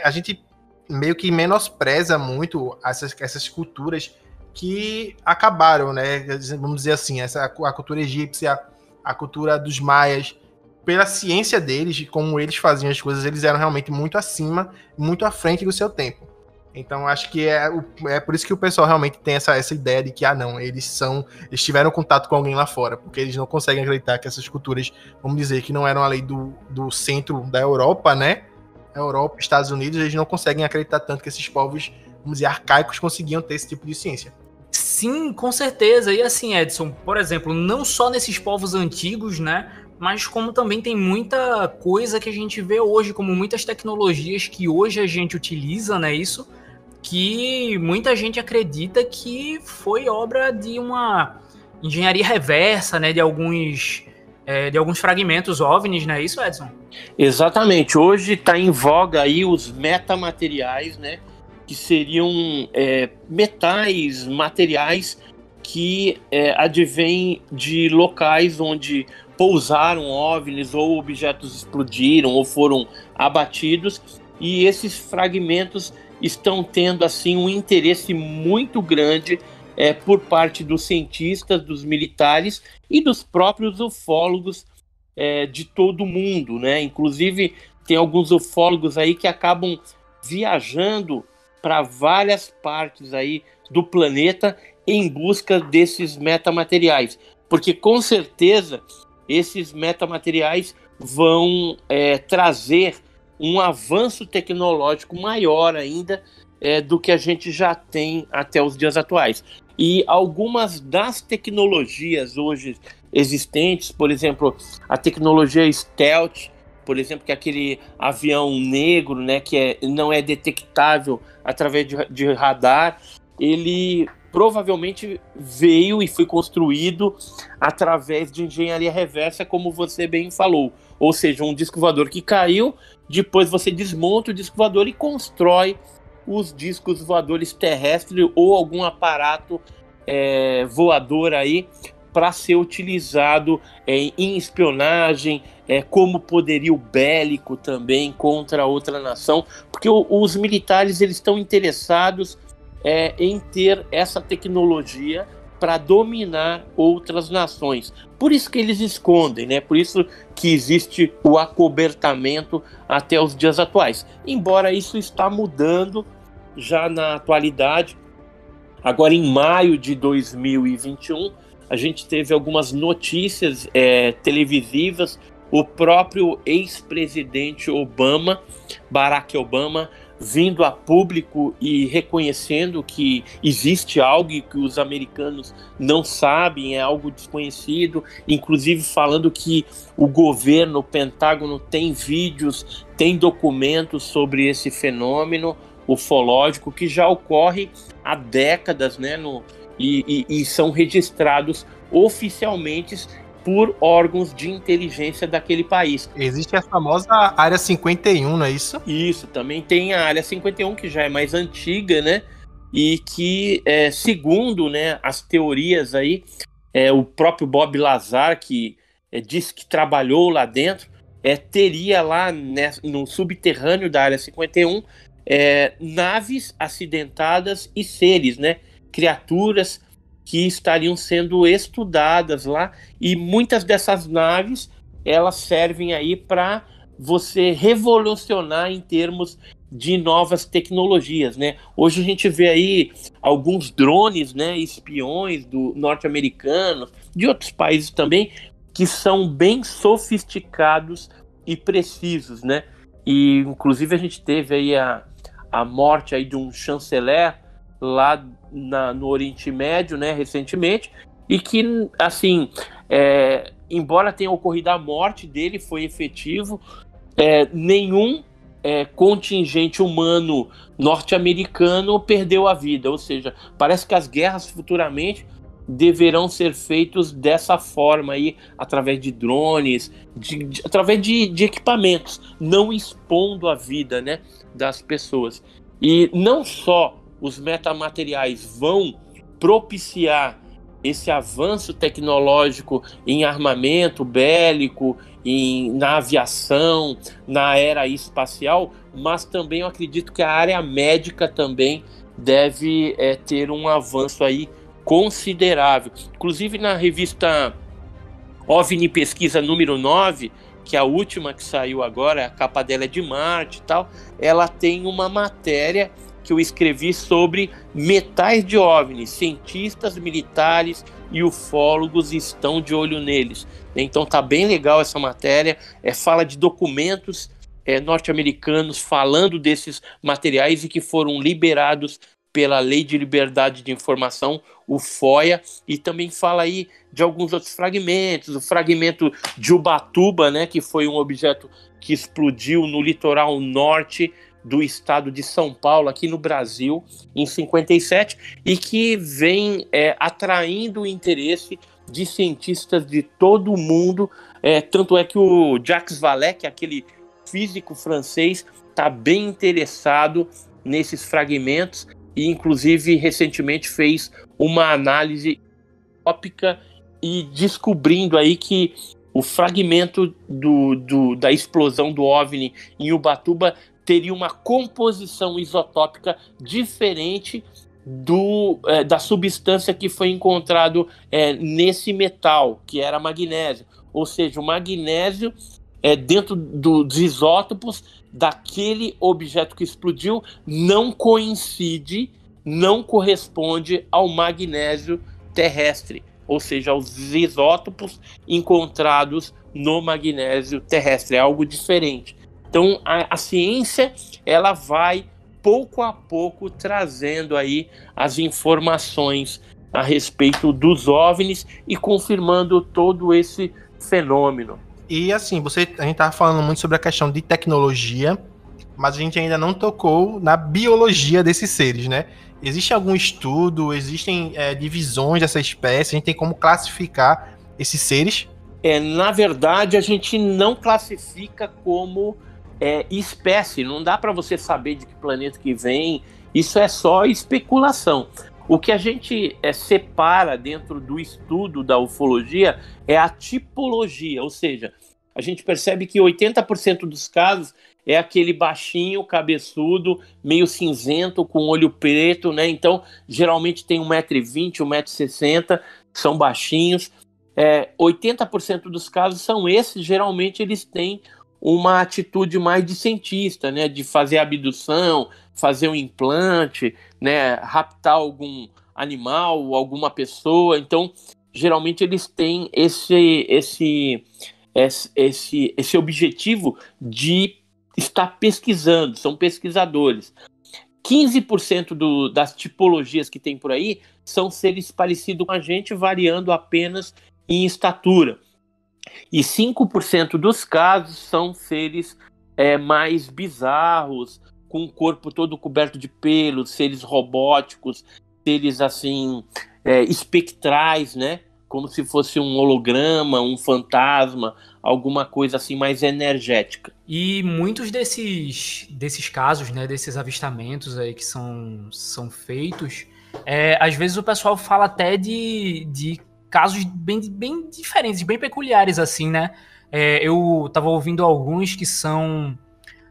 a gente meio que menospreza muito essas culturas que acabaram, né, vamos dizer assim, a cultura egípcia, a cultura dos maias, pela ciência deles, como eles faziam as coisas, eles eram realmente muito acima, muito à frente do seu tempo. Então, acho que é por isso que o pessoal realmente tem essa ideia de que, não, eles tiveram contato com alguém lá fora, porque eles não conseguem acreditar que essas culturas, vamos dizer, que não eram ali do centro da Europa, né? Europa, Estados Unidos, eles não conseguem acreditar tanto que esses povos, vamos dizer, arcaicos conseguiam ter esse tipo de ciência. Sim, com certeza. E assim, Edson, por exemplo, não só nesses povos antigos, né? mas como também tem muita coisa que a gente vê hoje, como muitas tecnologias que hoje a gente utiliza, né, isso, que muita gente acredita que foi obra de uma engenharia reversa, né, de alguns fragmentos OVNIs, né, isso, Edson? Exatamente, hoje está em voga aí os metamateriais, né, que seriam metais, materiais que advêm de locais onde pousaram OVNIs ou objetos explodiram ou foram abatidos, e esses fragmentos estão tendo assim um interesse muito grande por parte dos cientistas, dos militares e dos próprios ufólogos de todo o mundo, né? Inclusive tem alguns ufólogos aí que acabam viajando para várias partes aí do planeta em busca desses metamateriais, porque com certeza esses metamateriais vão trazer um avanço tecnológico maior ainda do que a gente já tem até os dias atuais. E algumas das tecnologias hoje existentes, por exemplo, a tecnologia stealth, por exemplo, que é aquele avião negro, né, que não é detectável através de radar, ele provavelmente veio e foi construído através de engenharia reversa, como você bem falou. Ou seja, um disco voador que caiu, depois você desmonta o disco voador e constrói os discos voadores terrestres ou algum aparato voador aí para ser utilizado em espionagem, como poderio bélico também contra outra nação, porque os militares eles estão interessados em ter essa tecnologia para dominar outras nações. Por isso que eles escondem, né? Por isso que existe o acobertamento até os dias atuais. Embora isso está mudando já na atualidade. Agora, em maio de 2021, a gente teve algumas notícias televisivas. O próprio ex-presidente Obama, Barack Obama, vindo a público e reconhecendo que existe algo que os americanos não sabem, é algo desconhecido, inclusive falando que o governo, o Pentágono, tem vídeos, tem documentos sobre esse fenômeno ufológico que já ocorre há décadas, né, e são registrados oficialmente por órgãos de inteligência daquele país. Existe a famosa Área 51, não é isso? Isso, também tem a Área 51, que já é mais antiga, né? E que, segundo, né, as teorias aí, o próprio Bob Lazar, que disse que trabalhou lá dentro, teria lá, né, no subterrâneo da Área 51, naves acidentadas e seres, né? Criaturas que estariam sendo estudadas lá, e muitas dessas naves elas servem aí para você revolucionar em termos de novas tecnologias, né? Hoje a gente vê aí alguns drones, né, espiões norte-americanos, de outros países também, que são bem sofisticados e precisos, né? E inclusive a gente teve aí a morte aí de um chanceler lá no Oriente Médio, né, recentemente, e que, assim, embora tenha ocorrido a morte dele, foi efetivo, nenhum contingente humano norte-americano perdeu a vida, ou seja, parece que as guerras futuramente deverão ser feitas dessa forma aí, através de drones, através de equipamentos, não expondo a vida, né, das pessoas. E não só os metamateriais vão propiciar esse avanço tecnológico em armamento bélico, na aviação, na era espacial, mas também eu acredito que a área médica também deve ter um avanço aí considerável. Inclusive na revista OVNI Pesquisa número 9, que é a última que saiu agora, a capa dela é de Marte e tal, ela tem uma matéria que eu escrevi sobre metais de OVNI. Cientistas, militares e ufólogos estão de olho neles. Então tá bem legal essa matéria. Fala de documentos norte-americanos falando desses materiais e que foram liberados pela Lei de Liberdade de Informação, o FOIA, e também fala aí de alguns outros fragmentos, o fragmento de Ubatuba, né, que foi um objeto que explodiu no litoral norte do estado de São Paulo, aqui no Brasil, em 57, e que vem atraindo o interesse de cientistas de todo o mundo, tanto é que o Jacques Vallée, que é aquele físico francês, está bem interessado nesses fragmentos, e inclusive recentemente fez uma análise óptica e descobrindo aí que o fragmento da explosão do OVNI em Ubatuba teria uma composição isotópica diferente da substância que foi encontrado nesse metal, que era magnésio. Ou seja, o magnésio dentro dos isótopos daquele objeto que explodiu não coincide, não corresponde ao magnésio terrestre, ou seja, aos isótopos encontrados no magnésio terrestre, é algo diferente. Então a ciência, ela vai pouco a pouco trazendo aí as informações a respeito dos OVNIs e confirmando todo esse fenômeno. E assim, a gente tava falando muito sobre a questão de tecnologia, mas a gente ainda não tocou na biologia desses seres, né? Existe algum estudo, existem divisões dessa espécie, a gente tem como classificar esses seres? Na verdade, a gente não classifica como espécie, não dá para você saber de que planeta que vem, isso é só especulação. O que a gente separa dentro do estudo da ufologia é a tipologia, ou seja, a gente percebe que 80% dos casos é aquele baixinho, cabeçudo, meio cinzento, com olho preto, né? Então, geralmente tem 1,20 m, 1,60 m, são baixinhos. 80% dos casos são esses, geralmente eles têm uma atitude mais de cientista, né? De fazer abdução, fazer um implante, né? Raptar algum animal, alguma pessoa. Então, geralmente eles têm esse objetivo de estar pesquisando, são pesquisadores. 15% das tipologias que tem por aí são seres parecidos com a gente, variando apenas em estatura. E 5% dos casos são seres mais bizarros, com o corpo todo coberto de pelos, seres robóticos, seres assim, espectrais, né? Como se fosse um holograma, um fantasma, alguma coisa assim mais energética. E muitos desses casos, né, desses avistamentos aí que são feitos, às vezes o pessoal fala até de casos bem diferentes, bem peculiares, assim, né? Eu tava ouvindo alguns que são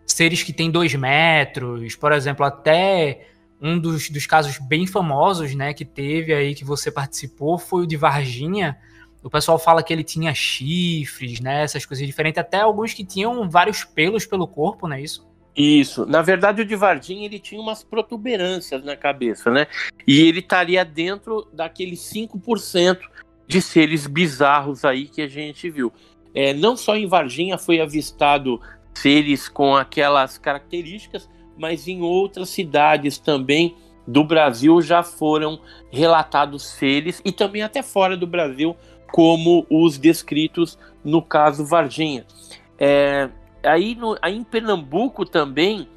seres que têm 2 metros, por exemplo, até um dos casos bem famosos, né, que teve aí, que você participou, foi o de Varginha. O pessoal fala que ele tinha chifres, né, essas coisas diferentes, até alguns que tinham vários pelos pelo corpo, não é isso? Isso. Na verdade, o de Varginha, ele tinha umas protuberâncias na cabeça, né? E ele estaria dentro daqueles 5% de seres bizarros aí que a gente viu. Não só em Varginha foi avistado seres com aquelas características, mas em outras cidades também do Brasil já foram relatados seres, e também até fora do Brasil, como os descritos no caso Varginha. Aí em Pernambuco também,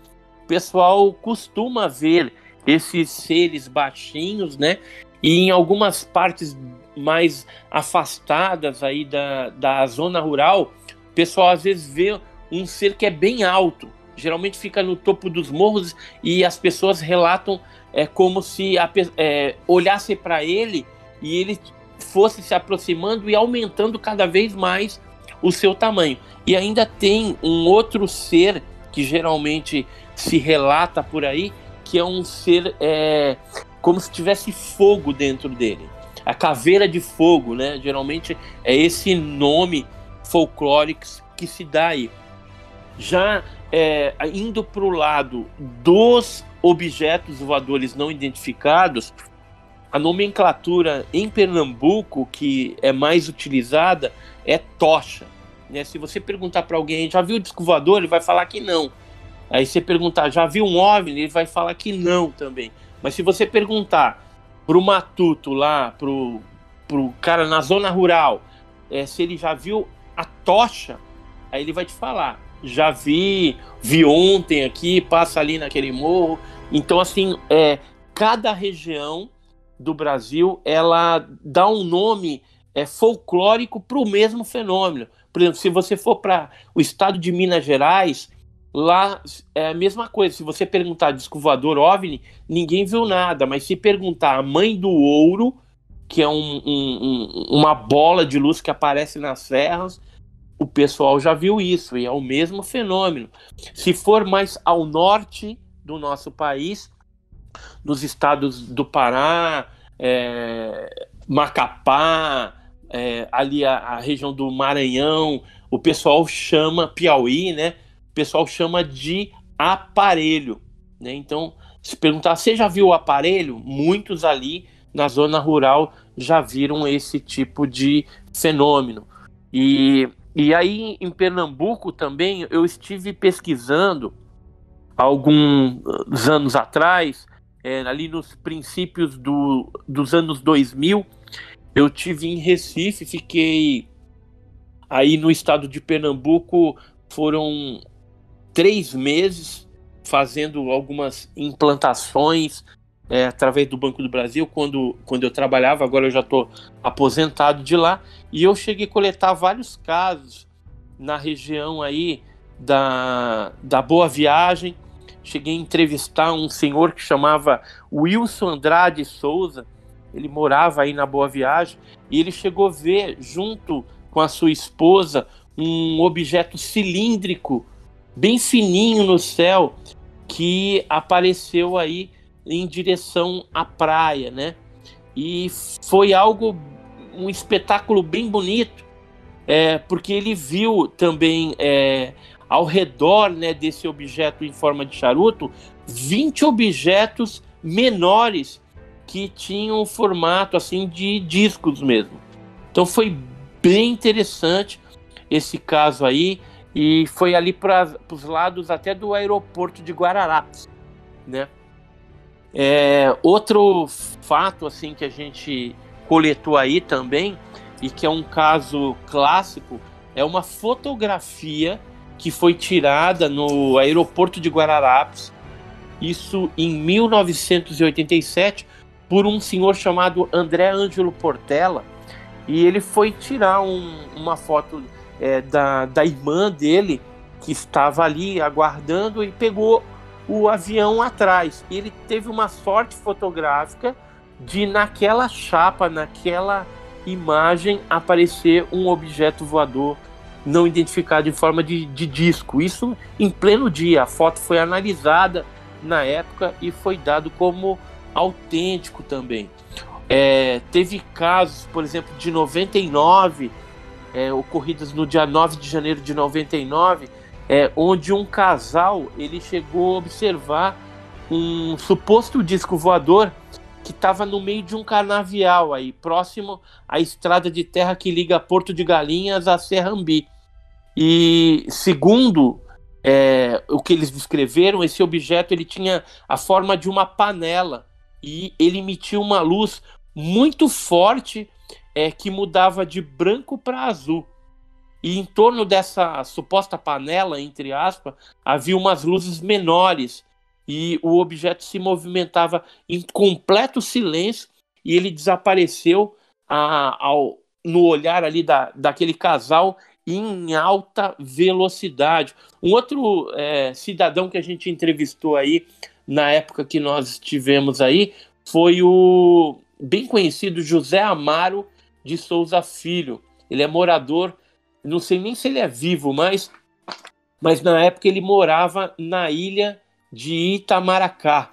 o pessoal costuma ver esses seres baixinhos, né? E em algumas partes mais afastadas aí da zona rural, o pessoal às vezes vê um ser que é bem alto, geralmente fica no topo dos morros, e as pessoas relatam como se olhasse para ele e ele fosse se aproximando e aumentando cada vez mais o seu tamanho. E ainda tem um outro ser que geralmente se relata por aí, que é um ser como se tivesse fogo dentro dele. A caveira de fogo, né? Geralmente é esse nome folclórico que se dá aí. Já indo para o lado dos objetos voadores não identificados, a nomenclatura em Pernambuco que é mais utilizada é tocha, né? Se você perguntar para alguém, já viu disco voador? Ele vai falar que não. Aí você perguntar, já viu um OVNI? Ele vai falar que não também. Mas se você perguntar pro matuto lá, pro cara na zona rural, se ele já viu a tocha, aí ele vai te falar. Já vi ontem aqui, passa ali naquele morro. Então, assim, cada região do Brasil, ela dá um nome folclórico para o mesmo fenômeno. Por exemplo, se você for para o estado de Minas Gerais, lá é a mesma coisa. Se você perguntar disco voador OVNI, ninguém viu nada. Mas se perguntar a mãe do ouro, que é uma bola de luz que aparece nas serras, o pessoal já viu isso, e é o mesmo fenômeno. Se for mais ao norte do nosso país, nos estados do Pará, Macapá, ali a região do Maranhão, o pessoal chama, Piauí, né? O pessoal chama de aparelho, né? Então, se perguntar, você já viu o aparelho? Muitos ali na zona rural já viram esse tipo de fenômeno. E aí, em Pernambuco também, eu estive pesquisando alguns anos atrás, ali nos princípios dos anos 2000, eu estive em Recife, fiquei aí no estado de Pernambuco, foram 3 meses fazendo algumas implantações através do Banco do Brasil, quando eu trabalhava. Agora eu já estou aposentado de lá, e eu cheguei a coletar vários casos na região aí da Boa Viagem. Cheguei a entrevistar um senhor que chamava Wilson Andrade Souza, ele morava aí na Boa Viagem, e ele chegou a ver, junto com a sua esposa, um objeto cilíndrico, bem fininho no céu, que apareceu aí em direção à praia, né? E foi um espetáculo bem bonito, porque ele viu também ao redor, né, desse objeto em forma de charuto, 20 objetos menores que tinham formato assim de discos mesmo. Então foi bem interessante esse caso aí, e foi ali para os lados até do aeroporto de Guararapes, né? Outro fato assim que a gente coletou aí também, e que é um caso clássico, é uma fotografia que foi tirada no aeroporto de Guararapes, isso em 1987, por um senhor chamado André Ângelo Portela, e ele foi tirar uma foto da irmã dele, que estava ali aguardando, e pegou o avião atrás. E ele teve uma sorte fotográfica de, naquela chapa, naquela imagem, aparecer um objeto voador não identificado em forma de disco. Isso em pleno dia. A foto foi analisada na época e foi dado como autêntico também. Teve casos, por exemplo, de 99, ocorridos no dia 9 de janeiro de 99, onde um casal ele chegou a observar um suposto disco voador que estava no meio de um canavial aí, próximo à estrada de terra que liga Porto de Galinhas a Serrambi. E segundo o que eles descreveram, esse objeto ele tinha a forma de uma panela, e ele emitia uma luz muito forte que mudava de branco para azul. E em torno dessa suposta panela, entre aspas, havia umas luzes menores, e o objeto se movimentava em completo silêncio, e ele desapareceu no olhar ali daquele casal em alta velocidade. Um outro cidadão que a gente entrevistou aí, na época que nós estivemos aí, foi o bem conhecido José Amaro de Souza Filho. Ele é morador, não sei nem se ele é vivo, mas na época ele morava na ilha de Itamaracá.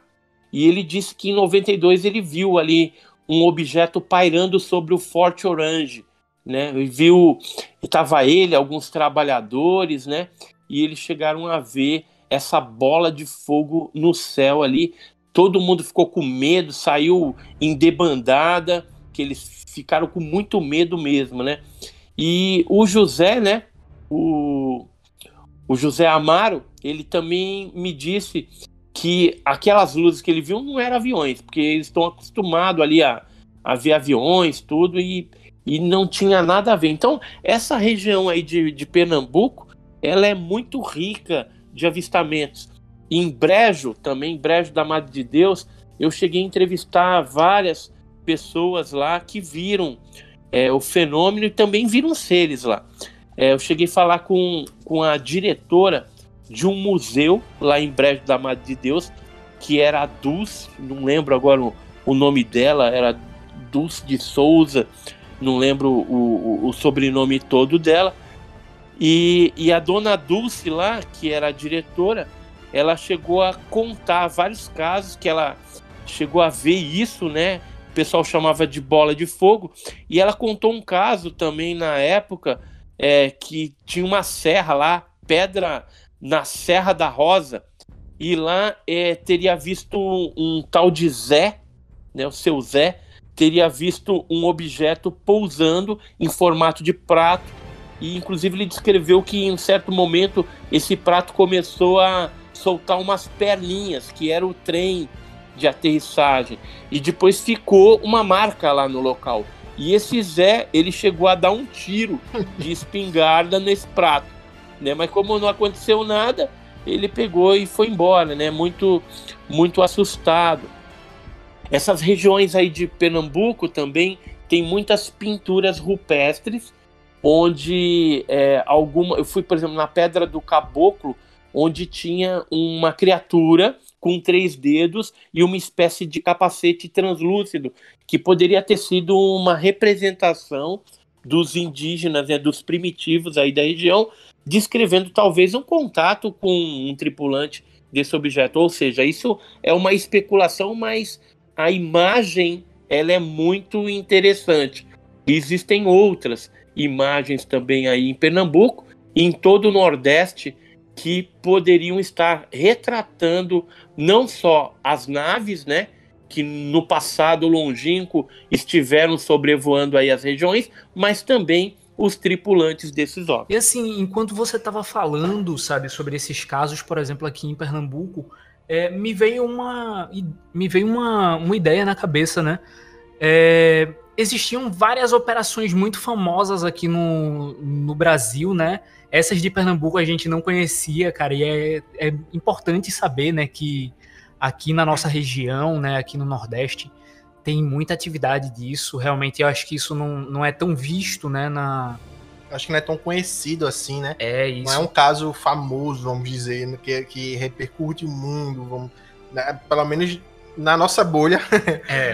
E ele disse que em 92 ele viu ali um objeto pairando sobre o Forte Orange, né? Estava ele, alguns trabalhadores, né? E eles chegaram a ver essa bola de fogo no céu ali. Todo mundo ficou com medo, saiu em debandada, que eles ficaram com muito medo mesmo, né? E o José, né? O José Amaro, ele também me disse que aquelas luzes que ele viu não eram aviões, porque eles estão acostumados ali a ver aviões, tudo, e não tinha nada a ver. Então, essa região aí de Pernambuco, ela é muito rica de avistamentos. Em Brejo, também, Brejo da Madre de Deus, eu cheguei a entrevistar várias pessoas lá que viram o fenômeno e também viram seres lá. Eu cheguei a falar com a diretora de um museu lá em Brejo da Madre de Deus, que era a Dulce, não lembro agora o nome dela, era Dulce de Souza, não lembro o sobrenome todo dela, e a dona Dulce lá, que era a diretora, ela chegou a contar vários casos que ela chegou a ver isso, né? O pessoal chamava de bola de fogo, e ela contou um caso também na época, que tinha uma serra lá, pedra na Serra da Rosa, e lá teria visto um tal de Zé, né, o seu Zé, teria visto um objeto pousando em formato de prato, e inclusive ele descreveu que em um certo momento esse prato começou a soltar umas perninhas, que era o trem de aterrissagem, e depois ficou uma marca lá no local. E esse Zé, ele chegou a dar um tiro de espingarda nesse prato, né? Mas como não aconteceu nada, ele pegou e foi embora, né? Muito, muito assustado. Essas regiões aí de Pernambuco também tem muitas pinturas rupestres, onde eu fui, por exemplo, na Pedra do Caboclo, onde tinha uma criatura com 3 dedos e uma espécie de capacete translúcido, que poderia ter sido uma representação dos indígenas, né, dos primitivos aí da região, descrevendo talvez um contato com um tripulante desse objeto. Ou seja, isso é uma especulação, mas a imagem ela é muito interessante. Existem outras imagens também aí em Pernambuco e em todo o Nordeste que poderiam estar retratando não só as naves, né, que no passado longínquo estiveram sobrevoando aí as regiões, mas também os tripulantes desses OVNIs. E assim, enquanto você estava falando, sabe, sobre esses casos, por exemplo, aqui em Pernambuco, me veio uma ideia na cabeça, né? Existiam várias operações muito famosas aqui no Brasil, né? Essas de Pernambuco a gente não conhecia, cara, e é importante saber, né, que aqui na nossa região, né, aqui no Nordeste, tem muita atividade disso. Realmente, eu acho que isso não é tão visto, né, Acho que não é tão conhecido assim, né? Isso. Não é um caso famoso, vamos dizer, que repercute o mundo, né? Pelo menos na nossa bolha,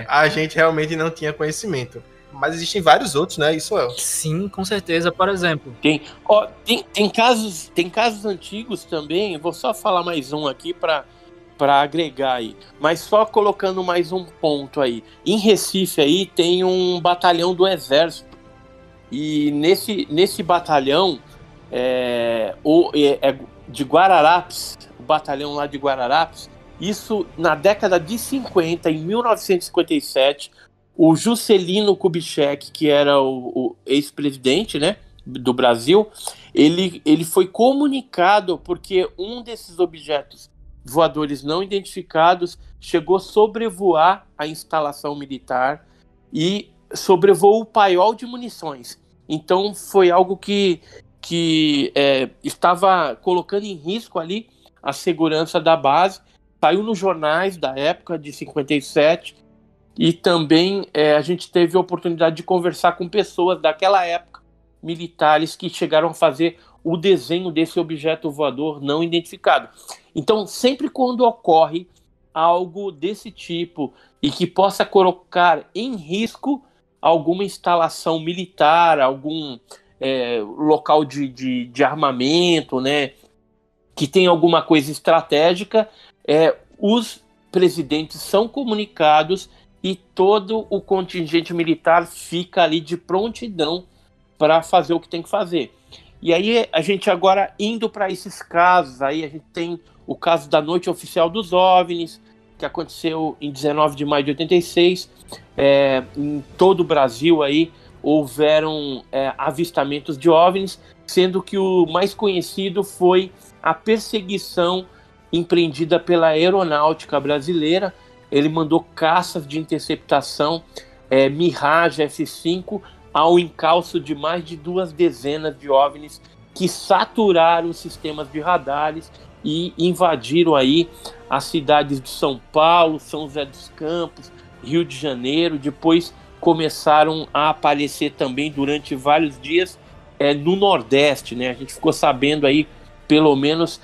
a gente realmente não tinha conhecimento. Mas existem vários outros, né, Isuel? Sim, com certeza. Por exemplo... Tem casos antigos também, vou só falar mais um aqui para agregar aí, mas só colocando mais um ponto aí. Em Recife aí tem um batalhão do Exército, e nesse batalhão de Guararapes, o batalhão lá de Guararapes, isso na década de 50, em 1957, o Juscelino Kubitschek, que era o ex-presidente, né, do Brasil, ele foi comunicado porque um desses objetos voadores não identificados chegou a sobrevoar a instalação militar e sobrevoou o paiol de munições. Então foi algo que estava colocando em risco ali a segurança da base. Saiu nos jornais da época de 57 e também a gente teve a oportunidade de conversar com pessoas daquela época, militares, que chegaram a fazer o desenho desse objeto voador não identificado. Então, sempre quando ocorre algo desse tipo e que possa colocar em risco alguma instalação militar, algum local de armamento, né, que tem alguma coisa estratégica, os presidentes são comunicados e todo o contingente militar fica ali de prontidão para fazer o que tem que fazer. E aí a gente agora indo para esses casos, aí a gente tem o caso da Noite Oficial dos OVNIs, que aconteceu em 19 de maio de 86. Em todo o Brasil aí houveram avistamentos de OVNIs, sendo que o mais conhecido foi a perseguição empreendida pela Aeronáutica Brasileira. Ele mandou caças de interceptação Mirage F-5 ao encalço de mais de 2 dezenas de OVNIs que saturaram os sistemas de radares e invadiram aí as cidades de São Paulo, São José dos Campos, Rio de Janeiro. Depois começaram a aparecer também durante vários dias no Nordeste, né? A gente ficou sabendo aí, pelo menos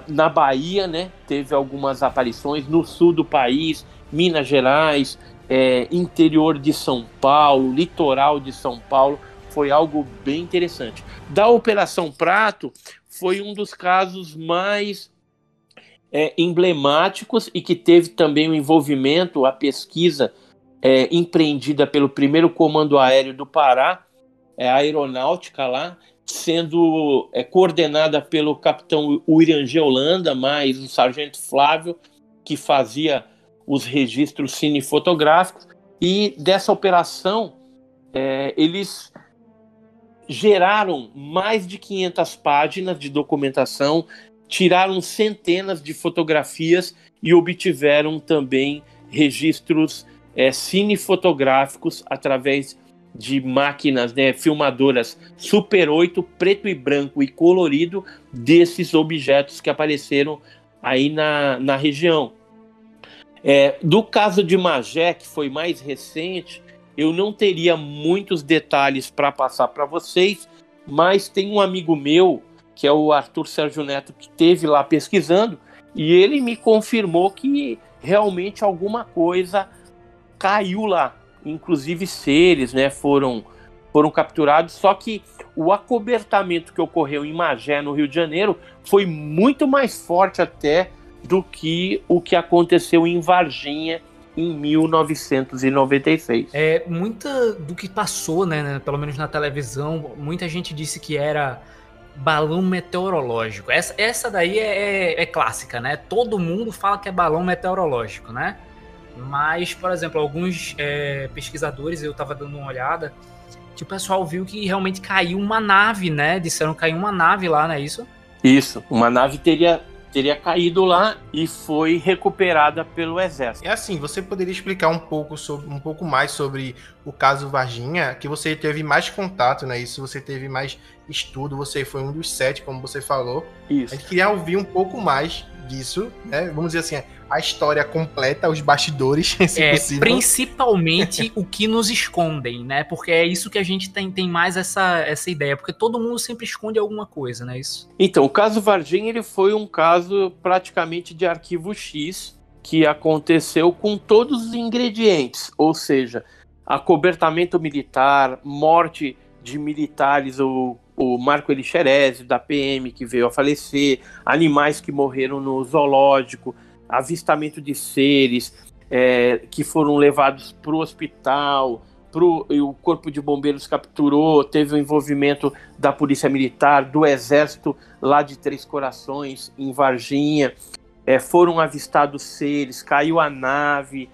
na Bahia, né? Teve algumas aparições, no sul do país, Minas Gerais, interior de São Paulo, litoral de São Paulo. Foi algo bem interessante. Da Operação Prato, foi um dos casos mais emblemáticos e que teve também o envolvimento, a pesquisa empreendida pelo 1º Comando Aéreo do Pará, a aeronáutica lá, sendo coordenada pelo capitão Uirangê Holanda, mais o sargento Flávio, que fazia os registros cinefotográficos. E dessa operação, eles geraram mais de 500 páginas de documentação, tiraram centenas de fotografias e obtiveram também registros cinefotográficos através de máquinas, né, filmadoras Super 8, preto e branco e colorido, desses objetos que apareceram aí na região. Do caso de Magé, que foi mais recente, eu não teria muitos detalhes para passar para vocês, mas tem um amigo meu, que é o Arthur Sérgio Neto, que esteve lá pesquisando, e ele me confirmou que realmente alguma coisa caiu lá. Inclusive seres, né, foram capturados, só que o acobertamento que ocorreu em Magé, no Rio de Janeiro, foi muito mais forte até do que o que aconteceu em Varginha em 1996. Muita do que passou, né, pelo menos na televisão, muita gente disse que era balão meteorológico. Essa daí é clássica, né? Todo mundo fala que é balão meteorológico, né? Mas, por exemplo, alguns pesquisadores, eu estava dando uma olhada, que o pessoal viu que realmente caiu uma nave, né? Disseram que caiu uma nave lá, não é isso? Isso, uma nave teria caído lá e foi recuperada pelo Exército. É assim, você poderia explicar um pouco mais sobre o caso Varginha, que você teve mais contato, né? Isso, você teve mais estudo, você foi um dos 7, como você falou. Isso. A gente queria ouvir um pouco mais disso, né? Vamos dizer assim, a história completa, os bastidores, se possível. Principalmente o que nos escondem, né? Porque é isso que a gente tem mais essa ideia, porque todo mundo sempre esconde alguma coisa, né? Isso. Então, o caso Varginha, ele foi um caso praticamente de arquivo X, que aconteceu com todos os ingredientes, ou seja, acobertamento militar, morte de militares, o Marco Elixerezi, da PM, que veio a falecer, animais que morreram no zoológico, avistamento de seres que foram levados para o hospital, o Corpo de Bombeiros capturou, teve o envolvimento da Polícia Militar, do Exército lá de Três Corações, em Varginha, foram avistados seres, caiu a nave,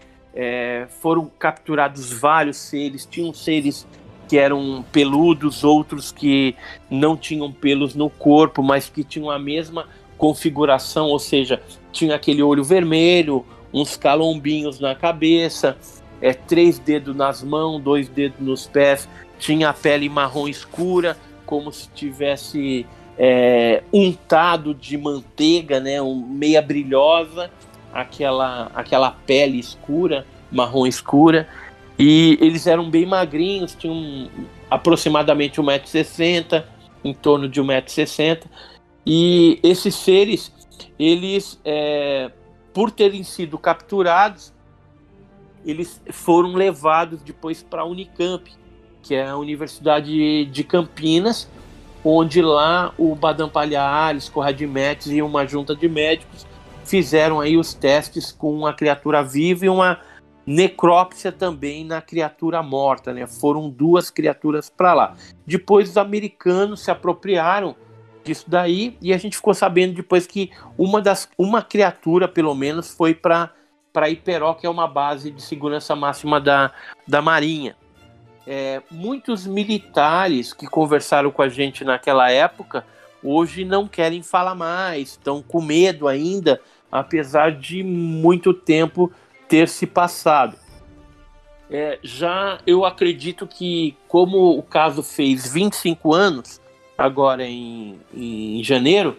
foram capturados vários seres, tinham seres que eram peludos, outros que não tinham pelos no corpo, mas que tinham a mesma configuração, ou seja, tinha aquele olho vermelho, uns calombinhos na cabeça, 3 dedos nas mãos, 2 dedos nos pés, tinha a pele marrom escura, como se tivesse untado de manteiga, né, meia brilhosa, aquela pele escura, marrom escura. E eles eram bem magrinhos, tinham aproximadamente 1,60 m, em torno de 1,60 m. E esses seres, eles, por terem sido capturados, eles foram levados depois para a Unicamp, que é a Universidade de Campinas, onde lá o Badan Palhares, Conrad Metz e uma junta de médicos fizeram aí os testes com a criatura viva e uma necrópsia também na criatura morta, né? Foram 2 criaturas para lá. Depois os americanos se apropriaram disso daí e a gente ficou sabendo depois que uma criatura, pelo menos, foi para Iperó, que é uma base de segurança máxima da Marinha. Muitos militares que conversaram com a gente naquela época hoje não querem falar mais, estão com medo ainda, apesar de muito tempo ter se passado. Já eu acredito que, como o caso fez 25 anos, agora em janeiro,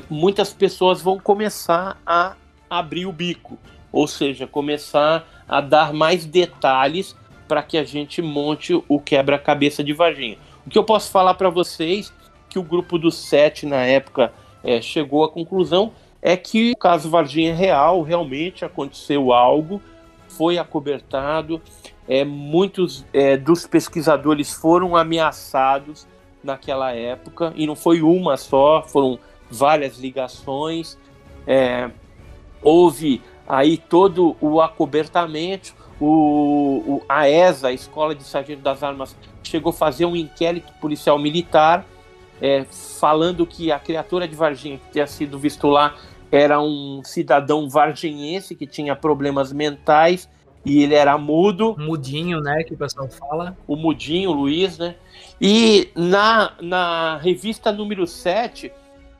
muitas pessoas vão começar a abrir o bico, ou seja, começar a dar mais detalhes para que a gente monte o quebra-cabeça de Varginha. O que eu posso falar para vocês, que o grupo dos 7 na época chegou à conclusão, é que o caso Varginha é real, realmente aconteceu algo, foi acobertado, muitos dos pesquisadores foram ameaçados naquela época, e não foi uma só, foram várias ligações, houve aí todo o acobertamento, a ESA, a Escola de Sargento das Armas, chegou a fazer um inquérito policial militar, falando que a criatura de Varginha que tinha sido visto lá era um cidadão varginhense que tinha problemas mentais e ele era mudo. Mudinho, né, que o pessoal fala. O Mudinho, o Luiz, né? E na revista número 7,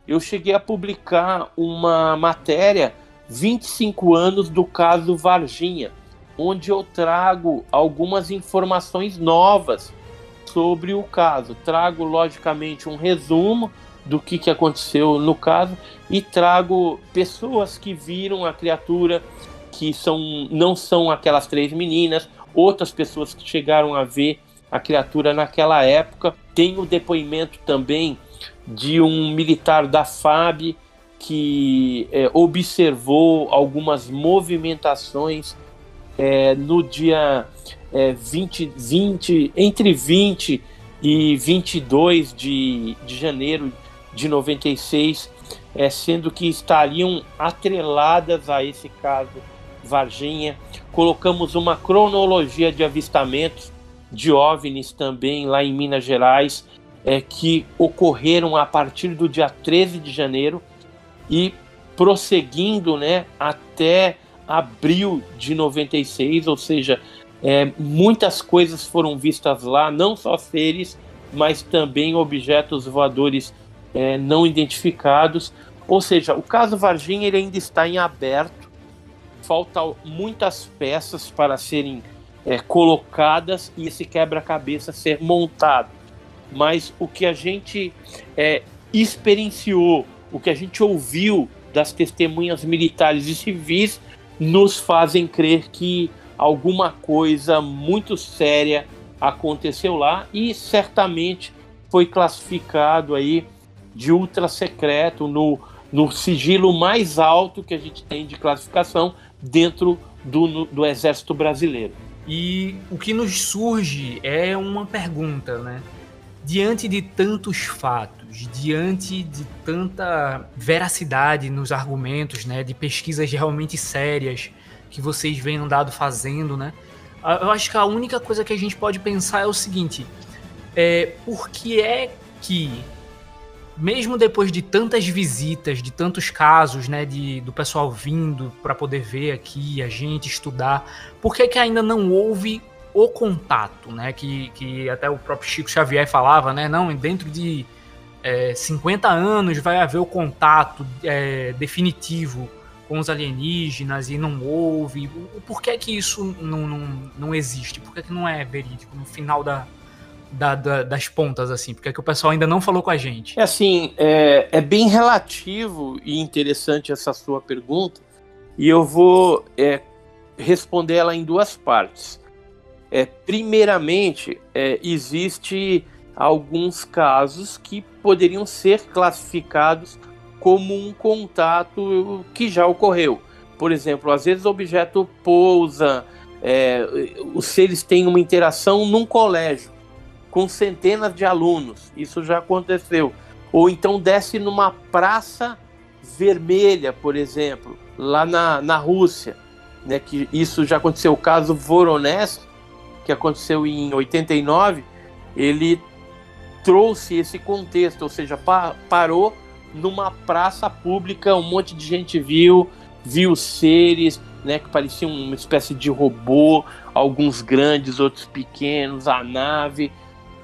eu cheguei a publicar uma matéria, 25 anos do caso Varginha, onde eu trago algumas informações novas sobre o caso. Trago, logicamente, um resumo do que aconteceu no caso e trago pessoas que viram a criatura, que não são aquelas 3 meninas, outras pessoas que chegaram a ver a criatura naquela época. Tem o depoimento também de um militar da FAB que observou algumas movimentações no dia entre 20 e 22 de janeiro de 96, sendo que estariam atreladas a esse caso Varginha. Colocamos uma cronologia de avistamentos de OVNIs também lá em Minas Gerais, que ocorreram a partir do dia 13 de janeiro e prosseguindo, né, até abril de 96, ou seja, muitas coisas foram vistas lá, não só seres, mas também objetos voadores não identificados. Ou seja, o caso Varginha ele ainda está em aberto, faltam muitas peças para serem colocadas e esse quebra-cabeça ser montado. Mas o que a gente experienciou, o que a gente ouviu das testemunhas militares e civis, nos fazem crer que alguma coisa muito séria aconteceu lá e certamente foi classificado aí de ultra secreto, no sigilo mais alto que a gente tem de classificação dentro do Exército Brasileiro. E o que nos surge é uma pergunta, né? Diante de tantos fatos, diante de tanta veracidade nos argumentos, né, de pesquisas realmente sérias que vocês vêm andado fazendo, né, eu acho que a única coisa que a gente pode pensar é o seguinte: por que é que, mesmo depois de tantas visitas, de tantos casos, né, do pessoal vindo para poder ver aqui, a gente estudar, por que que ainda não houve o contato, né, que até o próprio Chico Xavier falava, né, não, dentro de 50 anos vai haver o contato definitivo com os alienígenas e não houve? Por que que isso não existe? Por que que não é verídico no final das pontas, assim? Por que que o pessoal ainda não falou com a gente? Assim, é bem relativo e interessante essa sua pergunta, e eu vou responder ela em 2 partes. Primeiramente, existe alguns casos que poderiam ser classificados como um contato que já ocorreu. Por exemplo, às vezes o objeto pousa, os seres têm uma interação num colégio com centenas de alunos, isso já aconteceu. Ou então desce numa praça vermelha, por exemplo, lá na Rússia, né, que isso já aconteceu. O caso Voronezh, que aconteceu em 89, ele trouxe esse contexto, ou seja, parou numa praça pública, um monte de gente viu seres, né, que pareciam uma espécie de robô, alguns grandes, outros pequenos, a nave.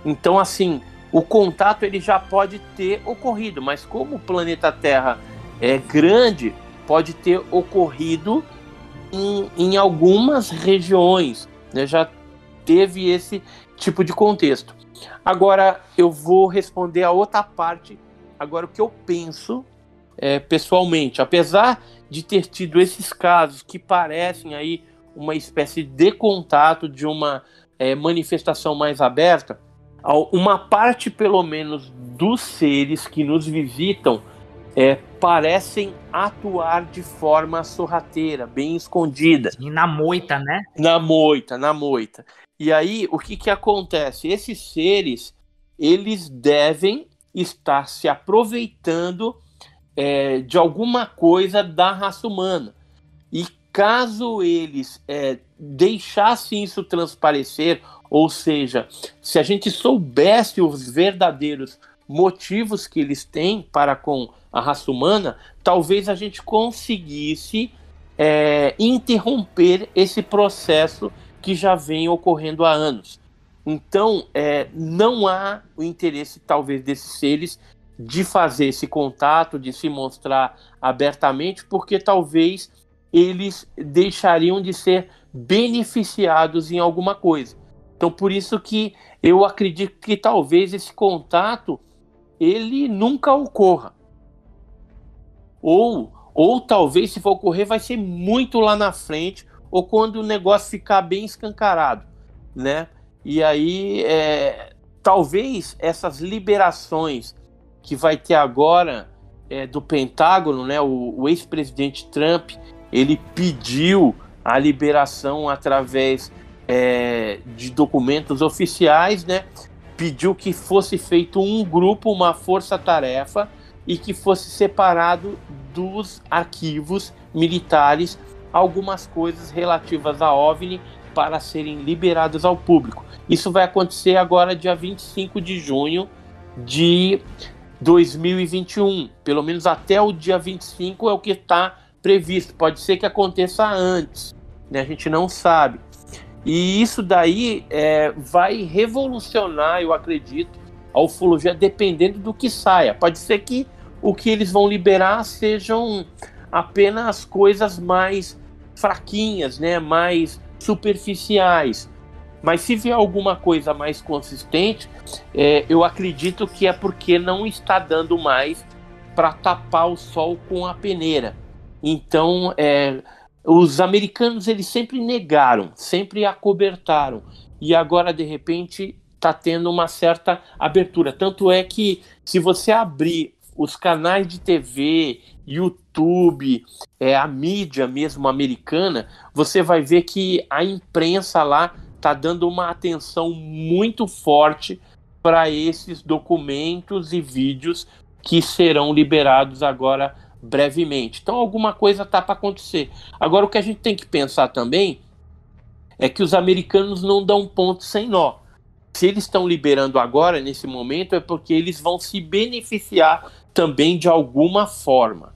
Então, assim, o contato ele já pode ter ocorrido, mas como o planeta Terra é grande, pode ter ocorrido em algumas regiões, né? Já teve esse tipo de contexto. Agora eu vou responder a outra parte. Agora, o que eu penso pessoalmente, apesar de ter tido esses casos que parecem aí uma espécie de contato, de uma manifestação mais aberta, uma parte pelo menos dos seres que nos visitam parecem atuar de forma sorrateira, bem escondida. E na moita, né? Na moita. E aí, o que acontece? Esses seres, eles devem estar se aproveitando de alguma coisa da raça humana. E caso eles deixassem isso transparecer, ou seja, se a gente soubesse os verdadeiros motivos que eles têm para com a raça humana, talvez a gente conseguisse interromper esse processo que já vem ocorrendo há anos. Então, não há o interesse, talvez, desses seres de fazer esse contato, de se mostrar abertamente, porque talvez eles deixariam de ser beneficiados em alguma coisa. Então, por isso que eu acredito que talvez esse contato ele nunca ocorra. Ou talvez, se for ocorrer, vai ser muito lá na frente, ou quando o negócio ficar bem escancarado, né? E aí, talvez essas liberações que vai ter agora do Pentágono, né? O ex-presidente Trump, ele pediu a liberação através de documentos oficiais, né? Pediu que fosse feito um grupo, uma força-tarefa, e que fosse separado dos arquivos militares algumas coisas relativas a OVNI para serem liberadas ao público. Isso vai acontecer agora dia 25 de junho de 2021. Pelo menos até o dia 25 é o que está previsto. Pode ser que aconteça antes, né? A gente não sabe. E isso daí vai revolucionar, eu acredito, a ufologia, dependendo do que saia. Pode ser que o que eles vão liberar sejam apenas coisas mais fraquinhas, né? Mais superficiais. Mas se vier alguma coisa mais consistente, eu acredito que é porque não está dando mais para tapar o sol com a peneira. Então, os americanos eles sempre negaram, sempre acobertaram. E agora, de repente, está tendo uma certa abertura. Tanto é que, se você abrir os canais de TV, YouTube, a mídia mesmo americana, você vai ver que a imprensa lá está dando uma atenção muito forte para esses documentos e vídeos que serão liberados agora brevemente. Então alguma coisa está para acontecer. Agora o que a gente tem que pensar também é que os americanos não dão ponto sem nó. Se eles estão liberando agora, nesse momento, é porque eles vão se beneficiar também de alguma forma.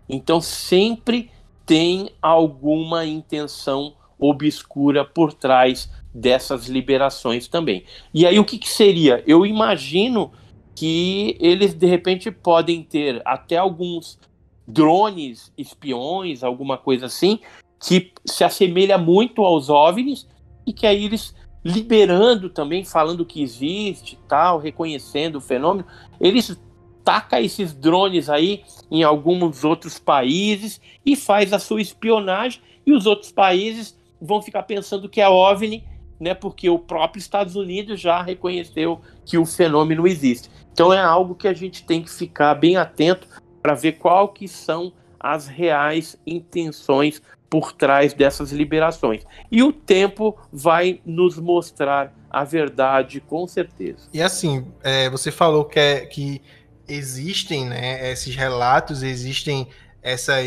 Então sempre tem alguma intenção obscura por trás dessas liberações também. E aí o que seria? Eu imagino que eles de repente podem ter até alguns drones espiões, alguma coisa assim, que se assemelha muito aos OVNIs, e que aí eles liberando também, falando que existe, tal, reconhecendo o fenômeno, eles tacam esses drones aí em alguns outros países e faz a sua espionagem, e os outros países vão ficar pensando que é OVNI, né, porque o próprio Estados Unidos já reconheceu que o fenômeno existe. Então é algo que a gente tem que ficar bem atento para ver qual que são as reais intenções por trás dessas liberações. E o tempo vai nos mostrar a verdade, com certeza. E assim, você falou que existem, né, esses relatos, existem essas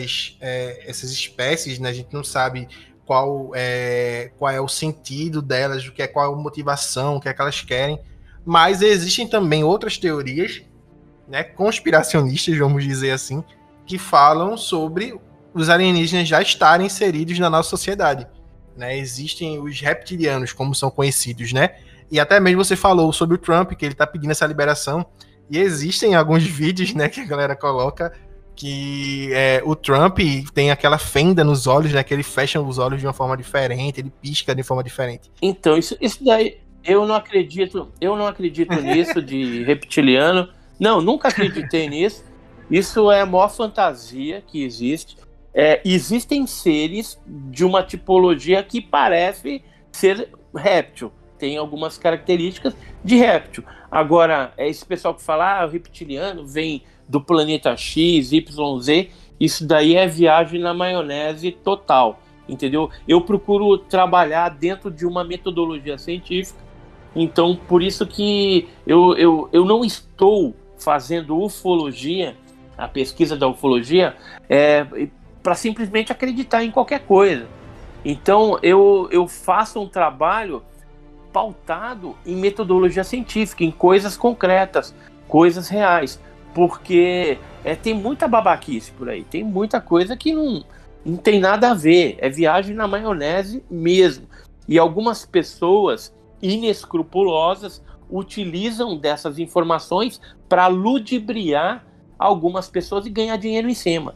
espécies, né, a gente não sabe qual é o sentido delas, qual é a motivação, o que é que elas querem, mas existem também outras teorias, né, conspiracionistas, vamos dizer assim, que falam sobre os alienígenas já estarem inseridos na nossa sociedade, né? Existem os reptilianos, como são conhecidos, né? E até mesmo você falou sobre o Trump, que ele tá pedindo essa liberação, e existem alguns vídeos, né, que a galera coloca, que o Trump tem aquela fenda nos olhos, né, que ele fecha os olhos de uma forma diferente, ele pisca de forma diferente. Então, isso daí, eu não acredito nisso de reptiliano. Não, nunca acreditei nisso. Isso é a maior fantasia que existe. Existem seres de uma tipologia que parece ser réptil. Tem algumas características de réptil. Agora, esse pessoal que fala, o reptiliano vem do planeta X, Y, Z, isso daí é viagem na maionese total, entendeu? Eu procuro trabalhar dentro de uma metodologia científica, então por isso que eu não estou fazendo ufologia, a pesquisa da ufologia, para simplesmente acreditar em qualquer coisa. Então eu faço um trabalho pautado em metodologia científica, em coisas concretas, coisas reais, porque tem muita babaquice por aí, tem muita coisa que não tem nada a ver, é viagem na maionese mesmo. E algumas pessoas inescrupulosas utilizam dessas informações para ludibriar algumas pessoas e ganhar dinheiro em cima.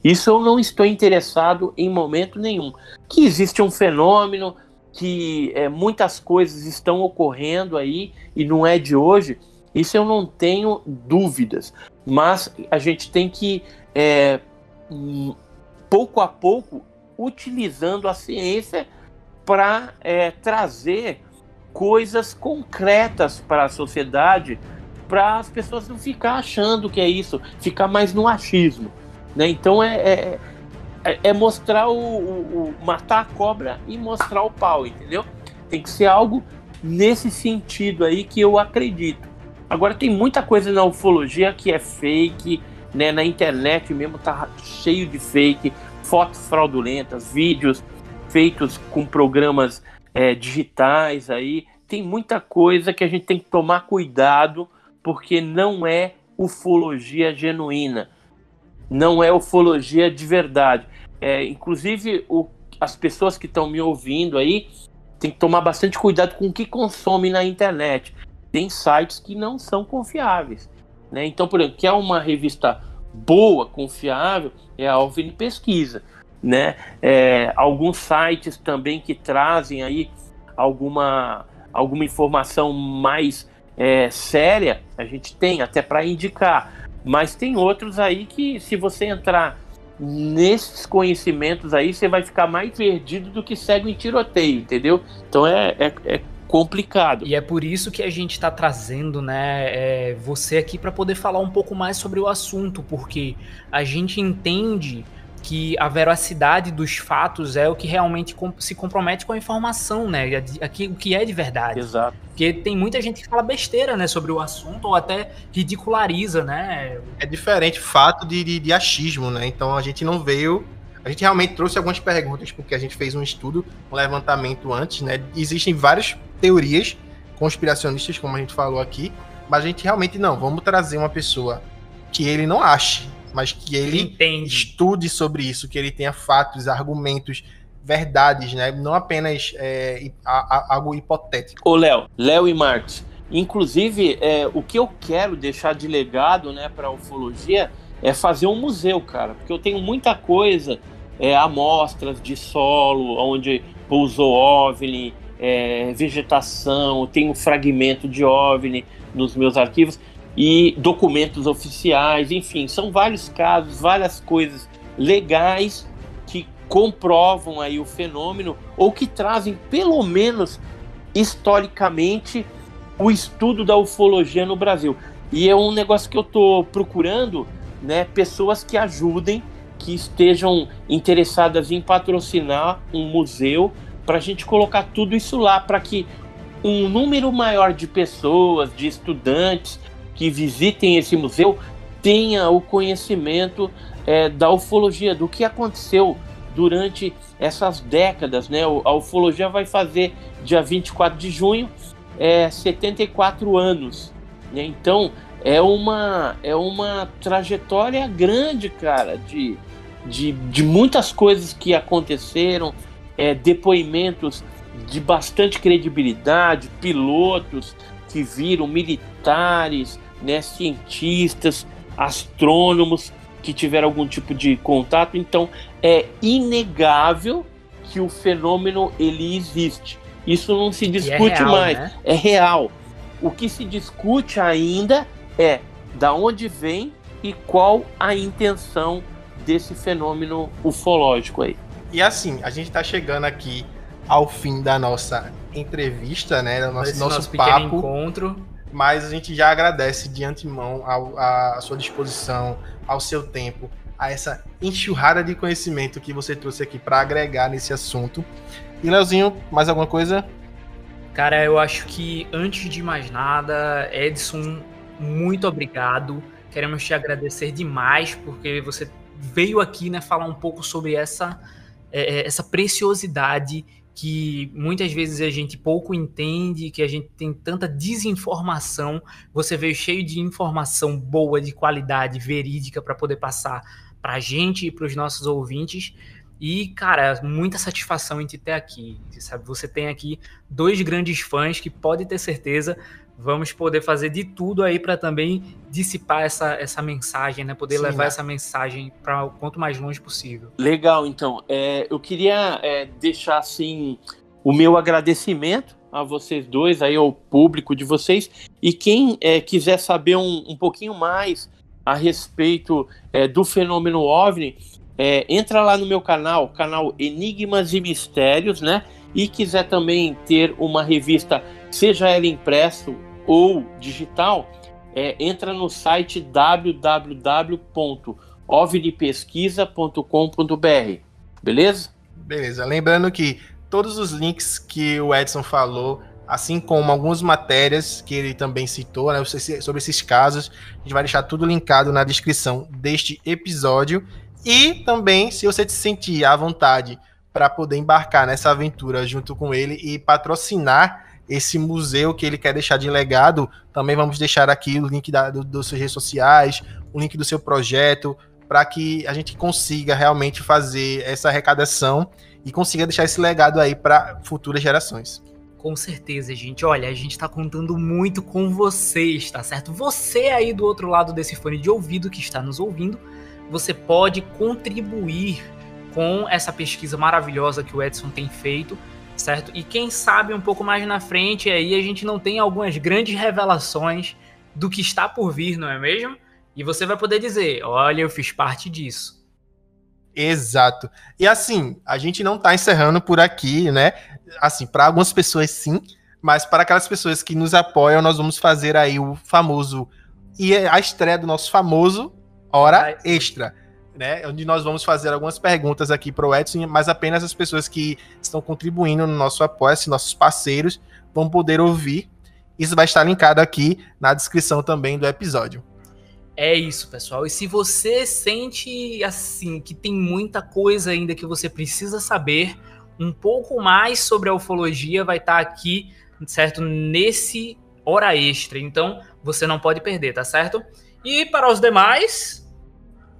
Isso eu não estou interessado em momento nenhum. Que existe um fenômeno, que muitas coisas estão ocorrendo aí e não é de hoje, isso eu não tenho dúvidas, mas a gente tem que pouco a pouco utilizando a ciência para trazer coisas concretas para a sociedade, para as pessoas não ficar achando que é isso, ficar mais no achismo, né? Então mostrar matar a cobra e mostrar o pau, entendeu? Tem que ser algo nesse sentido aí que eu acredito. Agora tem muita coisa na ufologia que é fake, né? Na internet mesmo tá cheio de fake, fotos fraudulentas, vídeos feitos com programas digitais aí. Tem muita coisa que a gente tem que tomar cuidado, porque não é ufologia genuína. Não é ufologia de verdade. Inclusive, as pessoas que estão me ouvindo aí tem que tomar bastante cuidado com o que consome na internet. Tem sites que não são confiáveis, né? Então, por exemplo, quer uma revista boa, confiável, é a OVNI Pesquisa, né? Alguns sites também que trazem aí alguma informação mais séria, a gente tem até para indicar. Mas tem outros aí que, se você entrar nesses conhecimentos aí, você vai ficar mais perdido do que cego em tiroteio, entendeu? Então é complicado. E é por isso que a gente está trazendo, né, você aqui para poder falar um pouco mais sobre o assunto, porque a gente entende que a veracidade dos fatos é o que realmente se compromete com a informação, né? O que é de verdade. Exato. Porque tem muita gente que fala besteira, né, sobre o assunto, ou até ridiculariza, né? É diferente fato de achismo, né? Então a gente não veio... A gente realmente trouxe algumas perguntas, porque a gente fez um estudo, um levantamento antes, né? Existem várias teorias conspiracionistas, como a gente falou aqui, mas a gente realmente vamos trazer uma pessoa que ele não ache, mas que ele estude sobre isso, que ele tenha fatos, argumentos, verdades, né? Não apenas algo hipotético. Ô, Léo e Marcos, inclusive, o que eu quero deixar de legado, né, para a ufologia é fazer um museu, cara, porque eu tenho muita coisa, amostras de solo, onde pousou OVNI, vegetação, eu tenho fragmento de OVNI nos meus arquivos, e documentos oficiais, enfim, são vários casos, várias coisas legais que comprovam aí o fenômeno, ou que trazem, pelo menos historicamente, o estudo da ufologia no Brasil. E é um negócio que eu estou procurando, né, pessoas que ajudem, que estejam interessadas em patrocinar um museu, para a gente colocar tudo isso lá, para que um número maior de pessoas, de estudantes, que visitem esse museu, tenha o conhecimento da ufologia, do que aconteceu durante essas décadas, né? A ufologia vai fazer, dia 24 de junho, 74 anos, né? Então, é uma trajetória grande, cara, de muitas coisas que aconteceram, depoimentos de bastante credibilidade, pilotos que viram, militares, né, cientistas, astrônomos que tiveram algum tipo de contato. Então é inegável que o fenômeno ele existe. Isso não se discute real, mais, né? É real. O que se discute ainda é da onde vem e qual a intenção desse fenômeno ufológico aí. E assim, a gente tá chegando aqui ao fim da nossa entrevista, né? Do nosso pequeno papo. encontro. Mas a gente já agradece de antemão a sua disposição, ao seu tempo, a essa enxurrada de conhecimento que você trouxe aqui para agregar nesse assunto. E Leozinho, mais alguma coisa? Cara, eu acho que antes de mais nada, Edson, muito obrigado. Queremos te agradecer demais porque você veio aqui, né, falar um pouco sobre essa preciosidade que muitas vezes a gente pouco entende, que a gente tem tanta desinformação. Você veio cheio de informação boa, de qualidade, verídica, para poder passar para a gente e para os nossos ouvintes. E, cara, muita satisfação em te ter aqui, sabe? Você tem aqui 2 grandes fãs que pode ter certeza vamos poder fazer de tudo aí para também dissipar essa mensagem, né? Poder levar essa mensagem para o quanto mais longe possível. Legal, então. Eu queria deixar, assim, o meu agradecimento a vocês dois, aí ao público de vocês. E quem quiser saber um pouquinho mais a respeito do fenômeno OVNI, entra lá no meu canal Enigmas e Mistérios, né? E quiser também ter uma revista, seja ela impresso ou digital, entra no site www.ovnipesquisa.com.br. Beleza? Beleza. Lembrando que todos os links que o Edson falou, assim como algumas matérias que ele também citou, né, sobre esses casos, a gente vai deixar tudo linkado na descrição deste episódio. E também, se você se sentir à vontade para poder embarcar nessa aventura junto com ele e patrocinar esse museu que ele quer deixar de legado, também vamos deixar aqui o link das suas redes sociais, o link do seu projeto, para que a gente consiga realmente fazer essa arrecadação e consiga deixar esse legado aí para futuras gerações. Com certeza, gente. Olha, a gente tá contando muito com vocês, tá certo? Você aí do outro lado desse fone de ouvido que está nos ouvindo, você pode contribuir com essa pesquisa maravilhosa que o Edson tem feito, certo? E quem sabe um pouco mais na frente aí a gente não tem algumas grandes revelações do que está por vir, não é mesmo? E você vai poder dizer, olha, eu fiz parte disso. Exato. E assim, a gente não tá encerrando por aqui, né? Assim, para algumas pessoas sim, mas para aquelas pessoas que nos apoiam, nós vamos fazer aí o famoso e a estreia do nosso famoso Hora Extra, né? Onde nós vamos fazer algumas perguntas aqui para o Edson, mas apenas as pessoas que estão contribuindo no nosso apoio, nossos parceiros, vão poder ouvir. Isso vai estar linkado aqui na descrição também do episódio. É isso, pessoal. E se você sente assim que tem muita coisa ainda que você precisa saber, um pouco mais sobre a ufologia vai estar aqui, certo? Nesse Hora Extra. Então, você não pode perder, tá certo? E para os demais,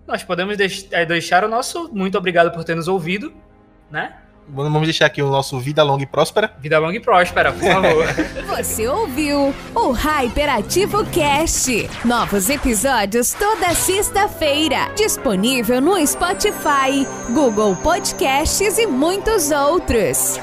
nós podemos deixar o nosso muito obrigado por ter nos ouvido, né? Vamos deixar aqui o nosso Vida Longa e Próspera. Vida Longa e Próspera, por favor. Você ouviu o Hyperativo Cast. Novos episódios toda sexta-feira. Disponível no Spotify, Google Podcasts e muitos outros.